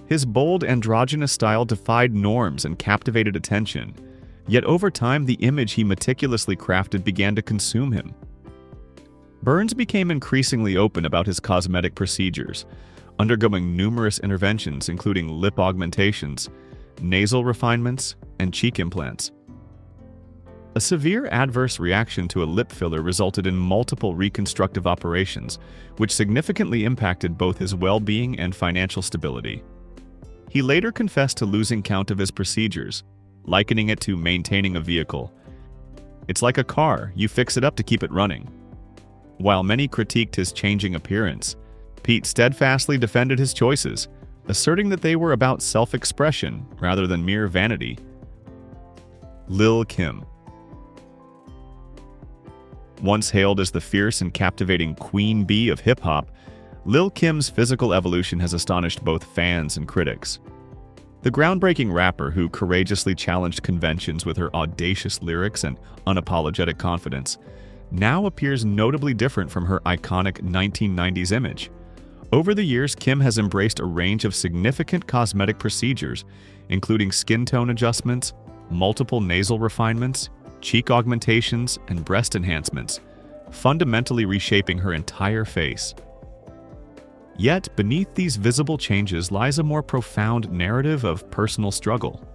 His bold, androgynous style defied norms and captivated attention, yet over time the image he meticulously crafted began to consume him. Burns became increasingly open about his cosmetic procedures, undergoing numerous interventions including lip augmentations, nasal refinements, and cheek implants. A severe adverse reaction to a lip filler resulted in multiple reconstructive operations, which significantly impacted both his well-being and financial stability. He later confessed to losing count of his procedures, likening it to maintaining a vehicle. "It's like a car, you fix it up to keep it running." While many critiqued his changing appearance, Pete steadfastly defended his choices, asserting that they were about self-expression rather than mere vanity. Lil Kim. Once hailed as the fierce and captivating queen bee of hip-hop, Lil Kim's physical evolution has astonished both fans and critics. The groundbreaking rapper who courageously challenged conventions with her audacious lyrics and unapologetic confidence now appears notably different from her iconic 1990s image. Over the years, Kim has embraced a range of significant cosmetic procedures, including skin tone adjustments, multiple nasal refinements, cheek augmentations, and breast enhancements, fundamentally reshaping her entire face. Yet, beneath these visible changes lies a more profound narrative of personal struggle.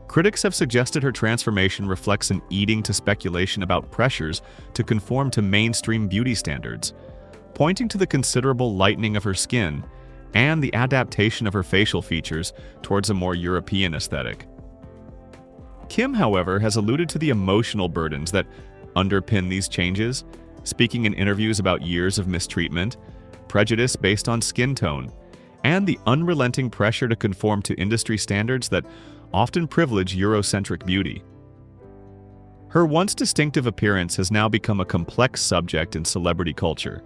Critics have suggested her transformation reflects an eating to speculation about pressures to conform to mainstream beauty standards, pointing to the considerable lightening of her skin and the adaptation of her facial features towards a more European aesthetic. Kim, however, has alluded to the emotional burdens that underpin these changes, speaking in interviews about years of mistreatment, prejudice based on skin tone, and the unrelenting pressure to conform to industry standards that often privilege Eurocentric beauty. Her once distinctive appearance has now become a complex subject in celebrity culture.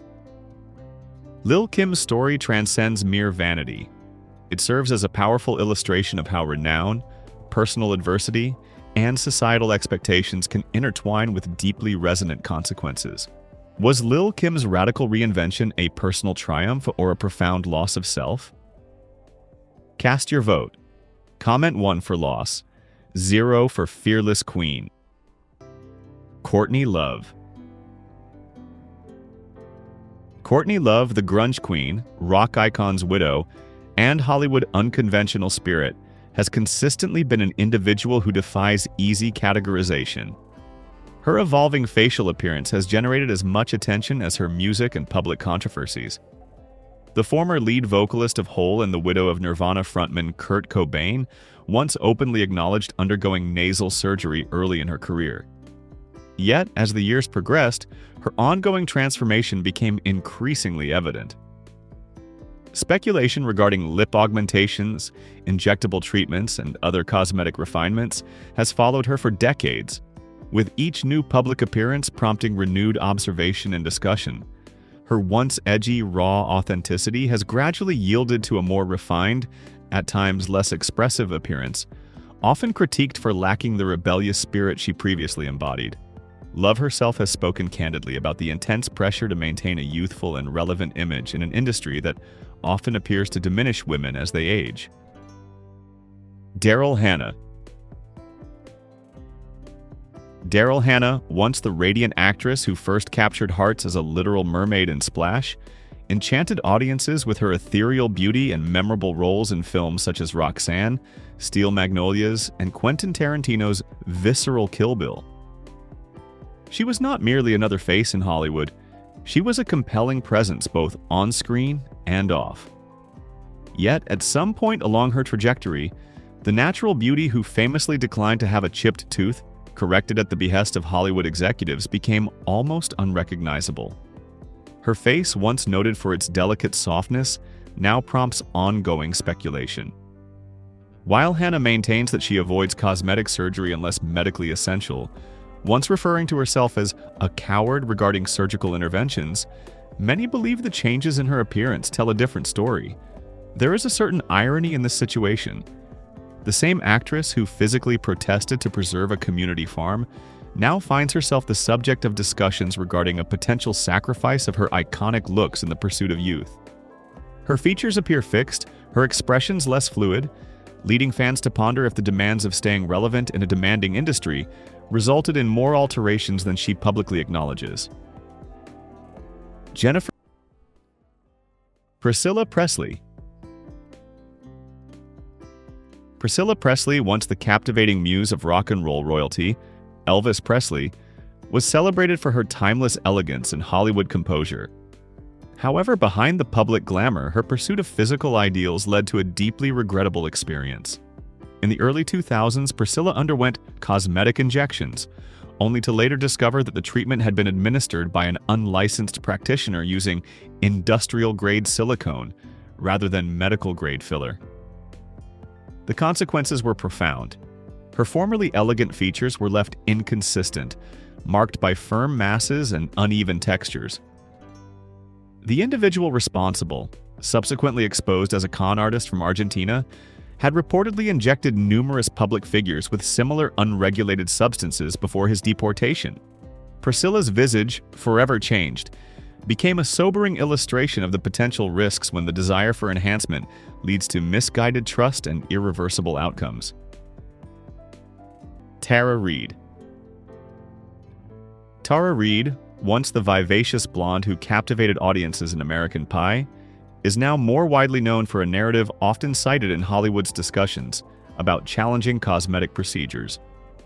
Lil Kim's story transcends mere vanity. It serves as a powerful illustration of how renown, personal adversity, and societal expectations can intertwine with deeply resonant consequences. Was Lil Kim's radical reinvention a personal triumph or a profound loss of self? Cast your vote. Comment 1 for loss, 0 for fearless queen. Courtney Love. Courtney Love, the grunge queen, rock icon's widow, and Hollywood unconventional spirit, has consistently been an individual who defies easy categorization. Her evolving facial appearance has generated as much attention as her music and public controversies. The former lead vocalist of Hole and the widow of Nirvana frontman Kurt Cobain once openly acknowledged undergoing nasal surgery early in her career. Yet, as the years progressed, her ongoing transformation became increasingly evident. Speculation regarding lip augmentations, injectable treatments, and other cosmetic refinements has followed her for decades, with each new public appearance prompting renewed observation and discussion. Her once edgy, raw authenticity has gradually yielded to a more refined, at times less expressive appearance, often critiqued for lacking the rebellious spirit she previously embodied. Love herself has spoken candidly about the intense pressure to maintain a youthful and relevant image in an industry that often appears to diminish women as they age. Daryl Hannah. Daryl Hannah, once the radiant actress who first captured hearts as a literal mermaid in Splash, enchanted audiences with her ethereal beauty and memorable roles in films such as Roxanne, Steel Magnolias, and Quentin Tarantino's visceral Kill Bill. She was not merely another face in Hollywood, she was a compelling presence both on-screen and off. Yet, at some point along her trajectory, the natural beauty who famously declined to have a chipped tooth, corrected at the behest of Hollywood executives, became almost unrecognizable. Her face, once noted for its delicate softness, now prompts ongoing speculation. While Hannah maintains that she avoids cosmetic surgery unless medically essential, once referring to herself as a coward regarding surgical interventions, many believe the changes in her appearance tell a different story. There is a certain irony in this situation. The same actress who physically protested to preserve a community farm now finds herself the subject of discussions regarding a potential sacrifice of her iconic looks in the pursuit of youth. Her features appear fixed, her expressions less fluid, leading fans to ponder if the demands of staying relevant in a demanding industry resulted in more alterations than she publicly acknowledges. Priscilla Presley. Priscilla Presley, once the captivating muse of rock and roll royalty, Elvis Presley, was celebrated for her timeless elegance and Hollywood composure. However, behind the public glamour, her pursuit of physical ideals led to a deeply regrettable experience. In the early 2000s, Priscilla underwent cosmetic injections, only to later discover that the treatment had been administered by an unlicensed practitioner using industrial-grade silicone rather than medical-grade filler. The consequences were profound. Her formerly elegant features were left inconsistent, marked by firm masses and uneven textures. The individual responsible, subsequently exposed as a con artist from Argentina, had reportedly injected numerous public figures with similar unregulated substances before his deportation. Priscilla's visage, forever changed, became a sobering illustration of the potential risks when the desire for enhancement leads to misguided trust and irreversible outcomes. Tara Reid. Tara Reid, once the vivacious blonde who captivated audiences in American Pie, is now more widely known for a narrative often cited in Hollywood's discussions about challenging cosmetic procedures.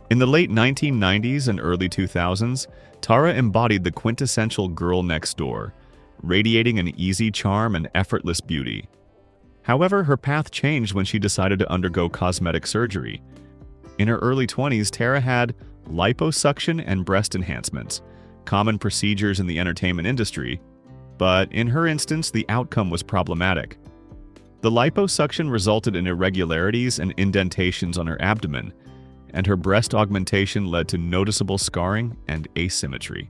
In the late 1990s and early 2000s, Tara embodied the quintessential girl next door, radiating an easy charm and effortless beauty. However, her path changed when she decided to undergo cosmetic surgery. In her early 20s, Tara had liposuction and breast enhancements, common procedures in the entertainment industry, but in her instance, the outcome was problematic. The liposuction resulted in irregularities and indentations on her abdomen, and her breast augmentation led to noticeable scarring and asymmetry.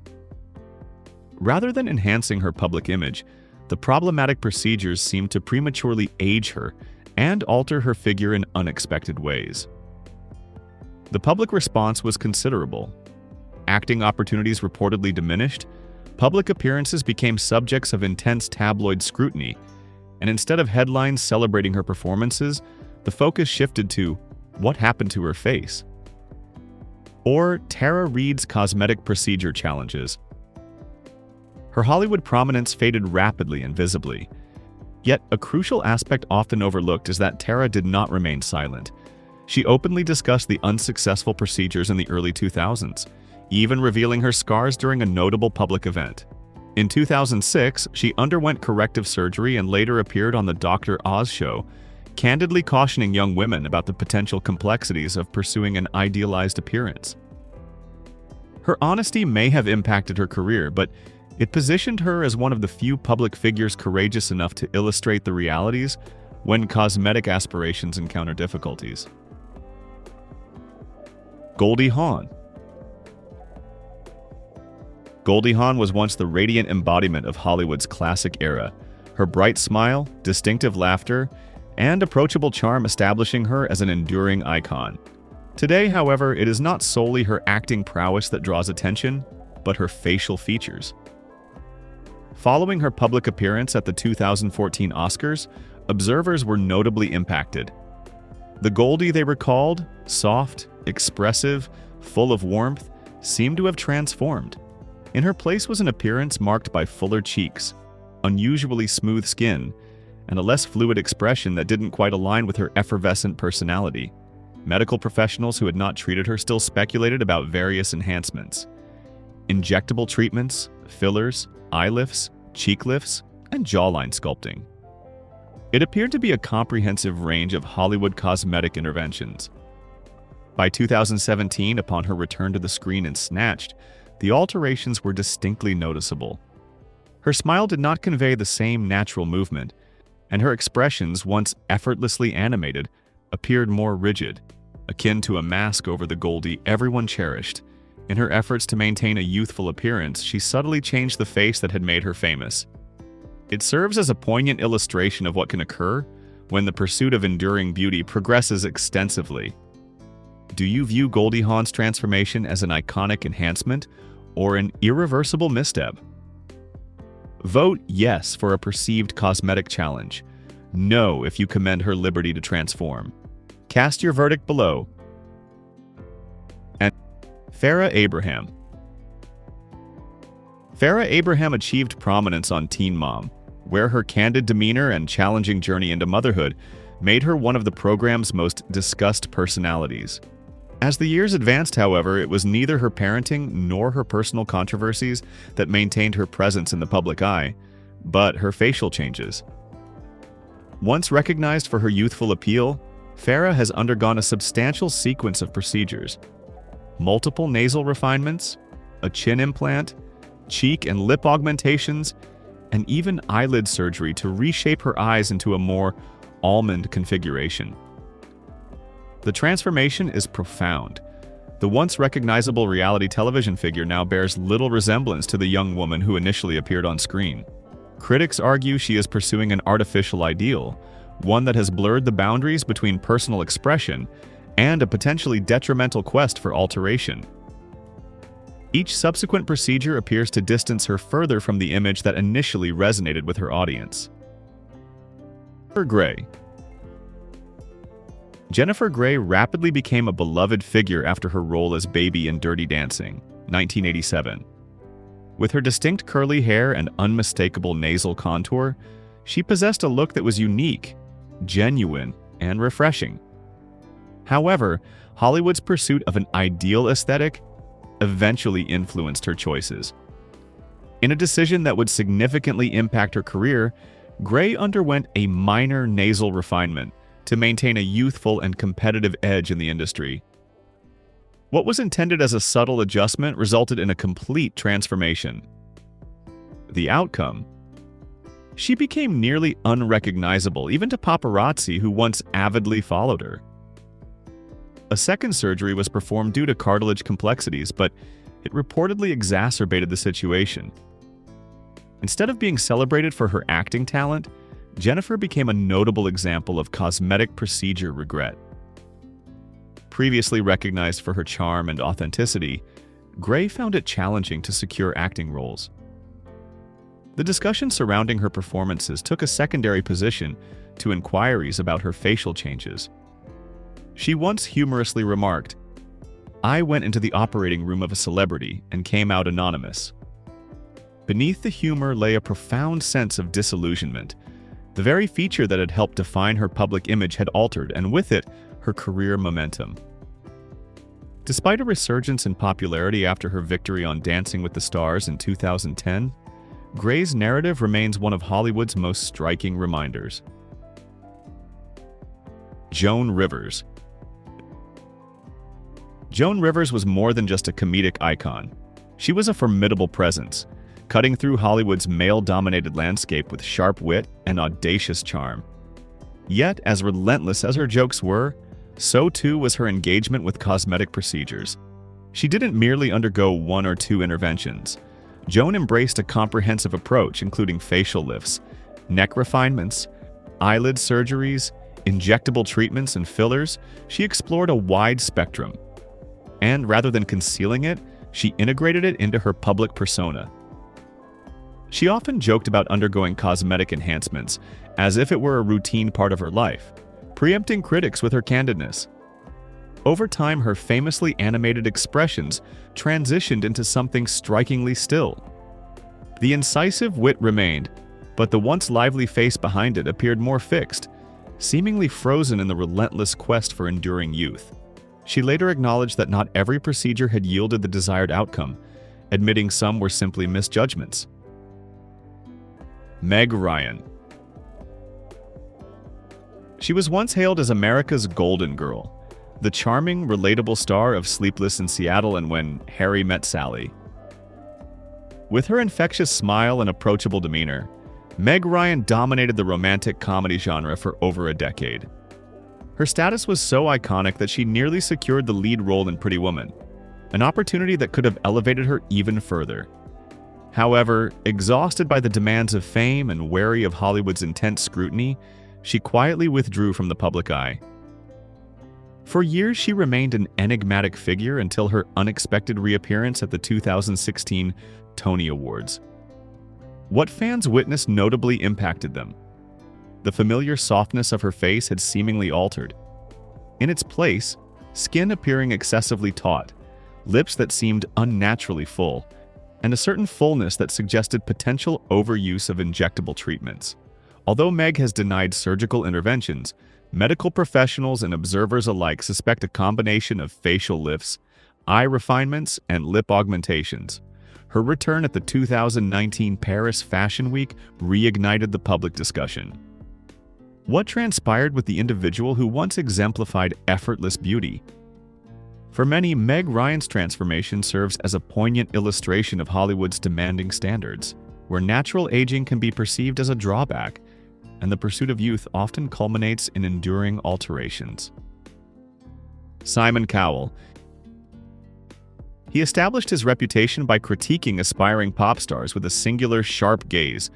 Rather than enhancing her public image, the problematic procedures seemed to prematurely age her and alter her figure in unexpected ways. The public response was considerable. Acting opportunities reportedly diminished, public appearances became subjects of intense tabloid scrutiny, and instead of headlines celebrating her performances, the focus shifted to what happened to her face. Or Tara Reid's cosmetic procedure challenges. Her Hollywood prominence faded rapidly and visibly. Yet a crucial aspect often overlooked is that Tara did not remain silent. She openly discussed the unsuccessful procedures in the early 2000s, even revealing her scars during a notable public event. In 2006, she underwent corrective surgery and later appeared on the Dr. Oz show, candidly cautioning young women about the potential complexities of pursuing an idealized appearance. Her honesty may have impacted her career, but it positioned her as one of the few public figures courageous enough to illustrate the realities when cosmetic aspirations encounter difficulties. Goldie Hawn. Goldie Hawn was once the radiant embodiment of Hollywood's classic era, her bright smile, distinctive laughter, and approachable charm establishing her as an enduring icon. Today, however, it is not solely her acting prowess that draws attention, but her facial features. Following her public appearance at the 2014 Oscars, observers were notably impacted. The Goldie they recalled, soft, expressive, full of warmth, seemed to have transformed. In her place was an appearance marked by fuller cheeks, unusually smooth skin, and a less fluid expression that didn't quite align with her effervescent personality. Medical professionals who had not treated her still speculated about various enhancements. Injectable treatments, fillers, eye lifts, cheek lifts, and jawline sculpting. It appeared to be a comprehensive range of Hollywood cosmetic interventions. By 2017, upon her return to the screen in Snatched, the alterations were distinctly noticeable. Her smile did not convey the same natural movement, and her expressions, once effortlessly animated, appeared more rigid, akin to a mask over the Goldie everyone cherished. In her efforts to maintain a youthful appearance, she subtly changed the face that had made her famous. It serves as a poignant illustration of what can occur when the pursuit of enduring beauty progresses extensively. Do you view Goldie Hawn's transformation as an iconic enhancement or an irreversible misstep? Vote yes for a perceived cosmetic challenge. No if you commend her liberty to transform. Cast your verdict below. And Farrah Abraham. Farrah Abraham achieved prominence on Teen Mom, where her candid demeanor and challenging journey into motherhood made her one of the program's most discussed personalities. As the years advanced, however, it was neither her parenting nor her personal controversies that maintained her presence in the public eye, but her facial changes. Once recognized for her youthful appeal, Farrah has undergone a substantial sequence of procedures: multiple nasal refinements, a chin implant, cheek and lip augmentations, and even eyelid surgery to reshape her eyes into a more almond configuration. The transformation is profound. The once recognizable reality television figure now bears little resemblance to the young woman who initially appeared on screen. Critics argue she is pursuing an artificial ideal, one that has blurred the boundaries between personal expression and a potentially detrimental quest for alteration. Each subsequent procedure appears to distance her further from the image that initially resonated with her audience. Jennifer Grey. Jennifer Grey rapidly became a beloved figure after her role as Baby in Dirty Dancing, 1987. With her distinct curly hair and unmistakable nasal contour, she possessed a look that was unique, genuine, and refreshing. However, Hollywood's pursuit of an ideal aesthetic eventually influenced her choices. In a decision that would significantly impact her career, Grey underwent a minor nasal refinement to maintain a youthful and competitive edge in the industry. What was intended as a subtle adjustment resulted in a complete transformation. The outcome? She became nearly unrecognizable, even to paparazzi who once avidly followed her. A second surgery was performed due to cartilage complexities, but it reportedly exacerbated the situation. Instead of being celebrated for her acting talent, Jennifer became a notable example of cosmetic procedure regret. Previously recognized for her charm and authenticity, Grey found it challenging to secure acting roles. The discussion surrounding her performances took a secondary position to inquiries about her facial changes. She once humorously remarked, "I went into the operating room of a celebrity and came out anonymous." Beneath the humor lay a profound sense of disillusionment. The very feature that had helped define her public image had altered, and with it, her career momentum. Despite a resurgence in popularity after her victory on Dancing with the Stars in 2010, Grey's narrative remains one of Hollywood's most striking reminders. Joan Rivers. Joan Rivers was more than just a comedic icon. She was a formidable presence, cutting through Hollywood's male-dominated landscape with sharp wit and audacious charm. Yet, as relentless as her jokes were, so too was her engagement with cosmetic procedures. She didn't merely undergo one or two interventions. Joan embraced a comprehensive approach, including facial lifts, neck refinements, eyelid surgeries, injectable treatments, and fillers. She explored a wide spectrum. And rather than concealing it, she integrated it into her public persona. She often joked about undergoing cosmetic enhancements, as if it were a routine part of her life, preempting critics with her candidness. Over time, her famously animated expressions transitioned into something strikingly still. The incisive wit remained, but the once lively face behind it appeared more fixed, seemingly frozen in the relentless quest for enduring youth. She later acknowledged that not every procedure had yielded the desired outcome, admitting some were simply misjudgments. Meg Ryan. She was once hailed as America's Golden Girl, the charming, relatable star of Sleepless in Seattle and When Harry Met Sally. With her infectious smile and approachable demeanor, Meg Ryan dominated the romantic comedy genre for over a decade. Her status was so iconic that she nearly secured the lead role in Pretty Woman, an opportunity that could have elevated her even further. However, exhausted by the demands of fame and wary of Hollywood's intense scrutiny, she quietly withdrew from the public eye. For years, she remained an enigmatic figure until her unexpected reappearance at the 2016 Tony Awards. What fans witnessed notably impacted them. The familiar softness of her face had seemingly altered. In its place, skin appearing excessively taut, lips that seemed unnaturally full, and a certain fullness that suggested potential overuse of injectable treatments. Although Meg has denied surgical interventions, medical professionals and observers alike suspect a combination of facial lifts, eye refinements, and lip augmentations. Her return at the 2019 Paris Fashion Week reignited the public discussion. What transpired with the individual who once exemplified effortless beauty? For many, Meg Ryan's transformation serves as a poignant illustration of Hollywood's demanding standards, where natural aging can be perceived as a drawback, and the pursuit of youth often culminates in enduring alterations. Simon Cowell. He established his reputation by critiquing aspiring pop stars with a singular, sharp gaze.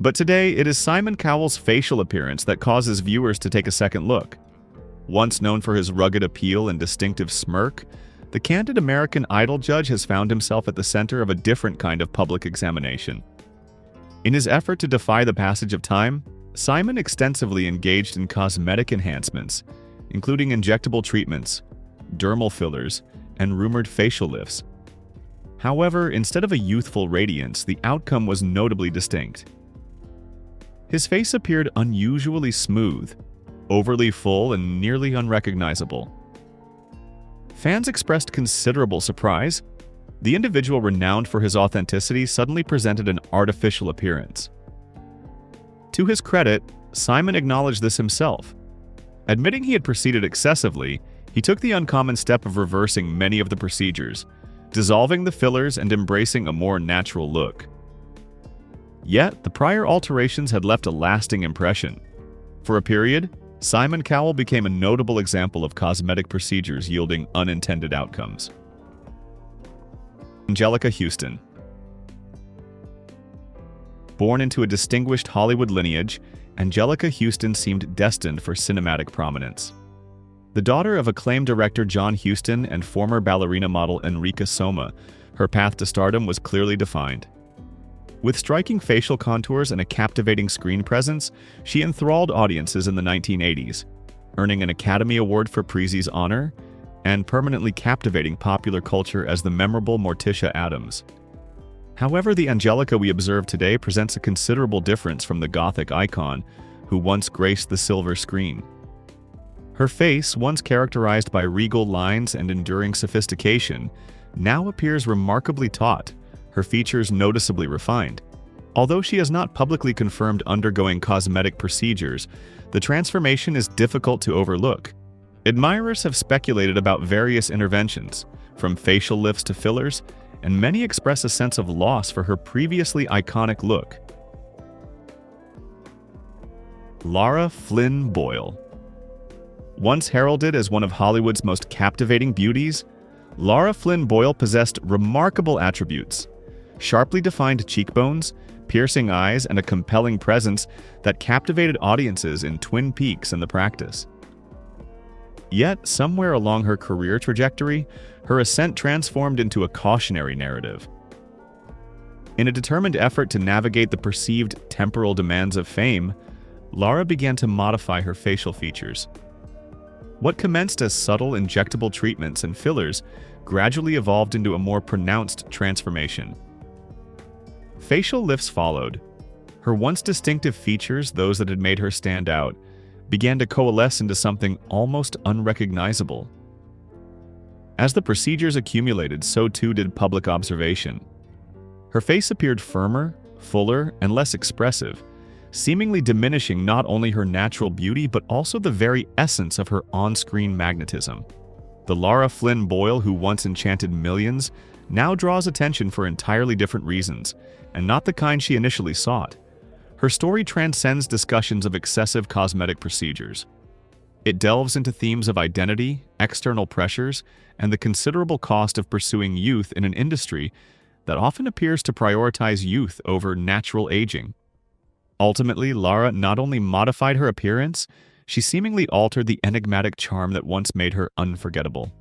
But today, it is Simon Cowell's facial appearance that causes viewers to take a second look. Once known for his rugged appeal and distinctive smirk, the candid American Idol judge has found himself at the center of a different kind of public examination. In his effort to defy the passage of time, Simon extensively engaged in cosmetic enhancements, including injectable treatments, dermal fillers, and rumored facial lifts. However, instead of a youthful radiance, the outcome was notably distinct. His face appeared unusually smooth, overly full, and nearly unrecognizable. Fans expressed considerable surprise. The individual renowned for his authenticity suddenly presented an artificial appearance. To his credit, Simon acknowledged this himself. Admitting he had proceeded excessively, he took the uncommon step of reversing many of the procedures, dissolving the fillers and embracing a more natural look. Yet, the prior alterations had left a lasting impression. For a period, Simon Cowell became a notable example of cosmetic procedures yielding unintended outcomes. Anjelica Huston. Born into a distinguished Hollywood lineage, Anjelica Huston seemed destined for cinematic prominence. The daughter of acclaimed director John Huston and former ballerina model Enrique Soma, her path to stardom was clearly defined. With striking facial contours and a captivating screen presence, she enthralled audiences in the 1980s, earning an Academy Award for Prezi's honor and permanently captivating popular culture as the memorable Morticia Addams. However, the Anjelica we observe today presents a considerable difference from the Gothic icon who once graced the silver screen. Her face, once characterized by regal lines and enduring sophistication, now appears remarkably taut, her features noticeably refined. Although she has not publicly confirmed undergoing cosmetic procedures, the transformation is difficult to overlook. Admirers have speculated about various interventions, from facial lifts to fillers, and many express a sense of loss for her previously iconic look. Lara Flynn Boyle. Once heralded as one of Hollywood's most captivating beauties, Lara Flynn Boyle possessed remarkable attributes: sharply defined cheekbones, piercing eyes, and a compelling presence that captivated audiences in Twin Peaks and The Practice. Yet, somewhere along her career trajectory, her ascent transformed into a cautionary narrative. In a determined effort to navigate the perceived temporal demands of fame, Lara began to modify her facial features. What commenced as subtle injectable treatments and fillers gradually evolved into a more pronounced transformation. Facial lifts followed. Her once distinctive features, those that had made her stand out, began to coalesce into something almost unrecognizable. As the procedures accumulated, so too did public observation. Her face appeared firmer, fuller, and less expressive, seemingly diminishing not only her natural beauty but also the very essence of her on-screen magnetism. The Lara Flynn Boyle who once enchanted millions now draws attention for entirely different reasons, and not the kind she initially sought. Her story transcends discussions of excessive cosmetic procedures. It delves into themes of identity, external pressures, and the considerable cost of pursuing youth in an industry that often appears to prioritize youth over natural aging. Ultimately, Lara not only modified her appearance, she seemingly altered the enigmatic charm that once made her unforgettable.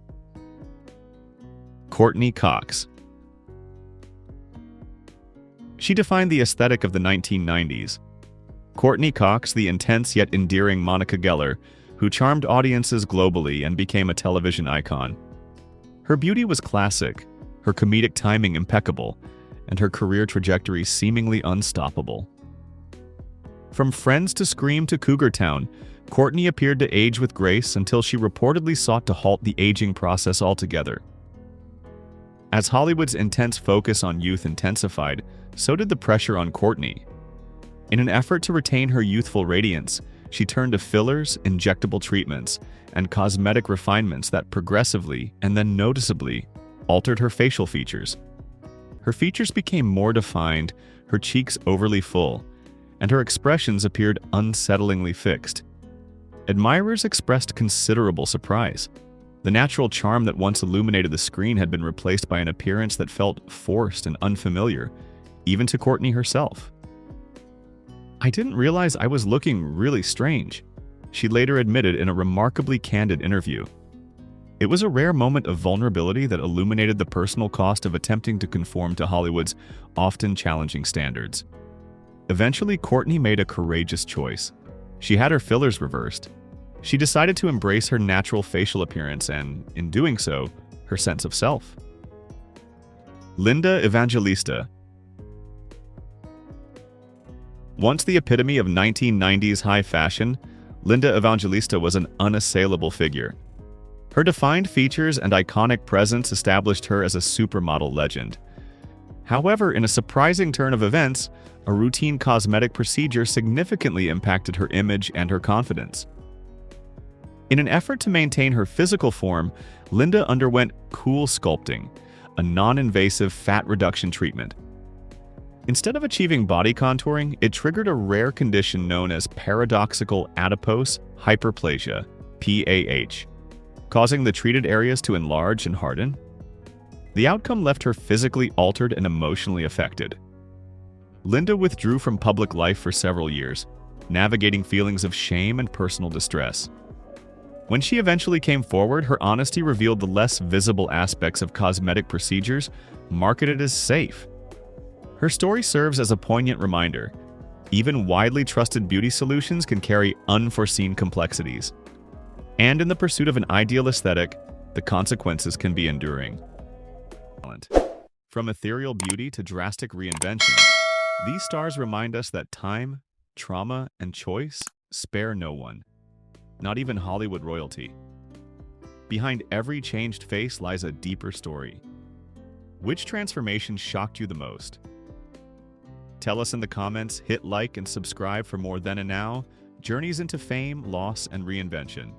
Courteney Cox. She defined the aesthetic of the 1990s. Courteney Cox, the intense yet endearing Monica Geller, who charmed audiences globally and became a television icon. Her beauty was classic, her comedic timing impeccable, and her career trajectory seemingly unstoppable. From Friends to Scream to Cougar Town, Courtney appeared to age with grace until she reportedly sought to halt the aging process altogether. As Hollywood's intense focus on youth intensified, so did the pressure on Courtney. In an effort to retain her youthful radiance, she turned to fillers, injectable treatments, and cosmetic refinements that progressively and then noticeably altered her facial features. Her features became more defined, her cheeks overly full, and her expressions appeared unsettlingly fixed. Admirers expressed considerable surprise. The natural charm that once illuminated the screen had been replaced by an appearance that felt forced and unfamiliar, even to Courtney herself. "I didn't realize I was looking really strange," she later admitted in a remarkably candid interview. It was a rare moment of vulnerability that illuminated the personal cost of attempting to conform to Hollywood's often challenging standards. Eventually, Courtney made a courageous choice. She had her fillers reversed. She decided to embrace her natural facial appearance and, in doing so, her sense of self. Linda Evangelista. Once the epitome of 1990s high fashion, Linda Evangelista was an unassailable figure. Her defined features and iconic presence established her as a supermodel legend. However, in a surprising turn of events, a routine cosmetic procedure significantly impacted her image and her confidence. In an effort to maintain her physical form, Linda underwent cool sculpting, a non-invasive fat reduction treatment. Instead of achieving body contouring, it triggered a rare condition known as paradoxical adipose hyperplasia, PAH, causing the treated areas to enlarge and harden. The outcome left her physically altered and emotionally affected. Linda withdrew from public life for several years, navigating feelings of shame and personal distress. When she eventually came forward, her honesty revealed the less visible aspects of cosmetic procedures marketed as safe. Her story serves as a poignant reminder. Even widely trusted beauty solutions can carry unforeseen complexities. And in the pursuit of an ideal aesthetic, the consequences can be enduring. From ethereal beauty to drastic reinvention, these stars remind us that time, trauma, and choice spare no one, not even Hollywood royalty. Behind every changed face lies a deeper story. Which transformation shocked you the most? Tell us in the comments, hit like and subscribe for more Then and Now, journeys into fame, loss, and reinvention.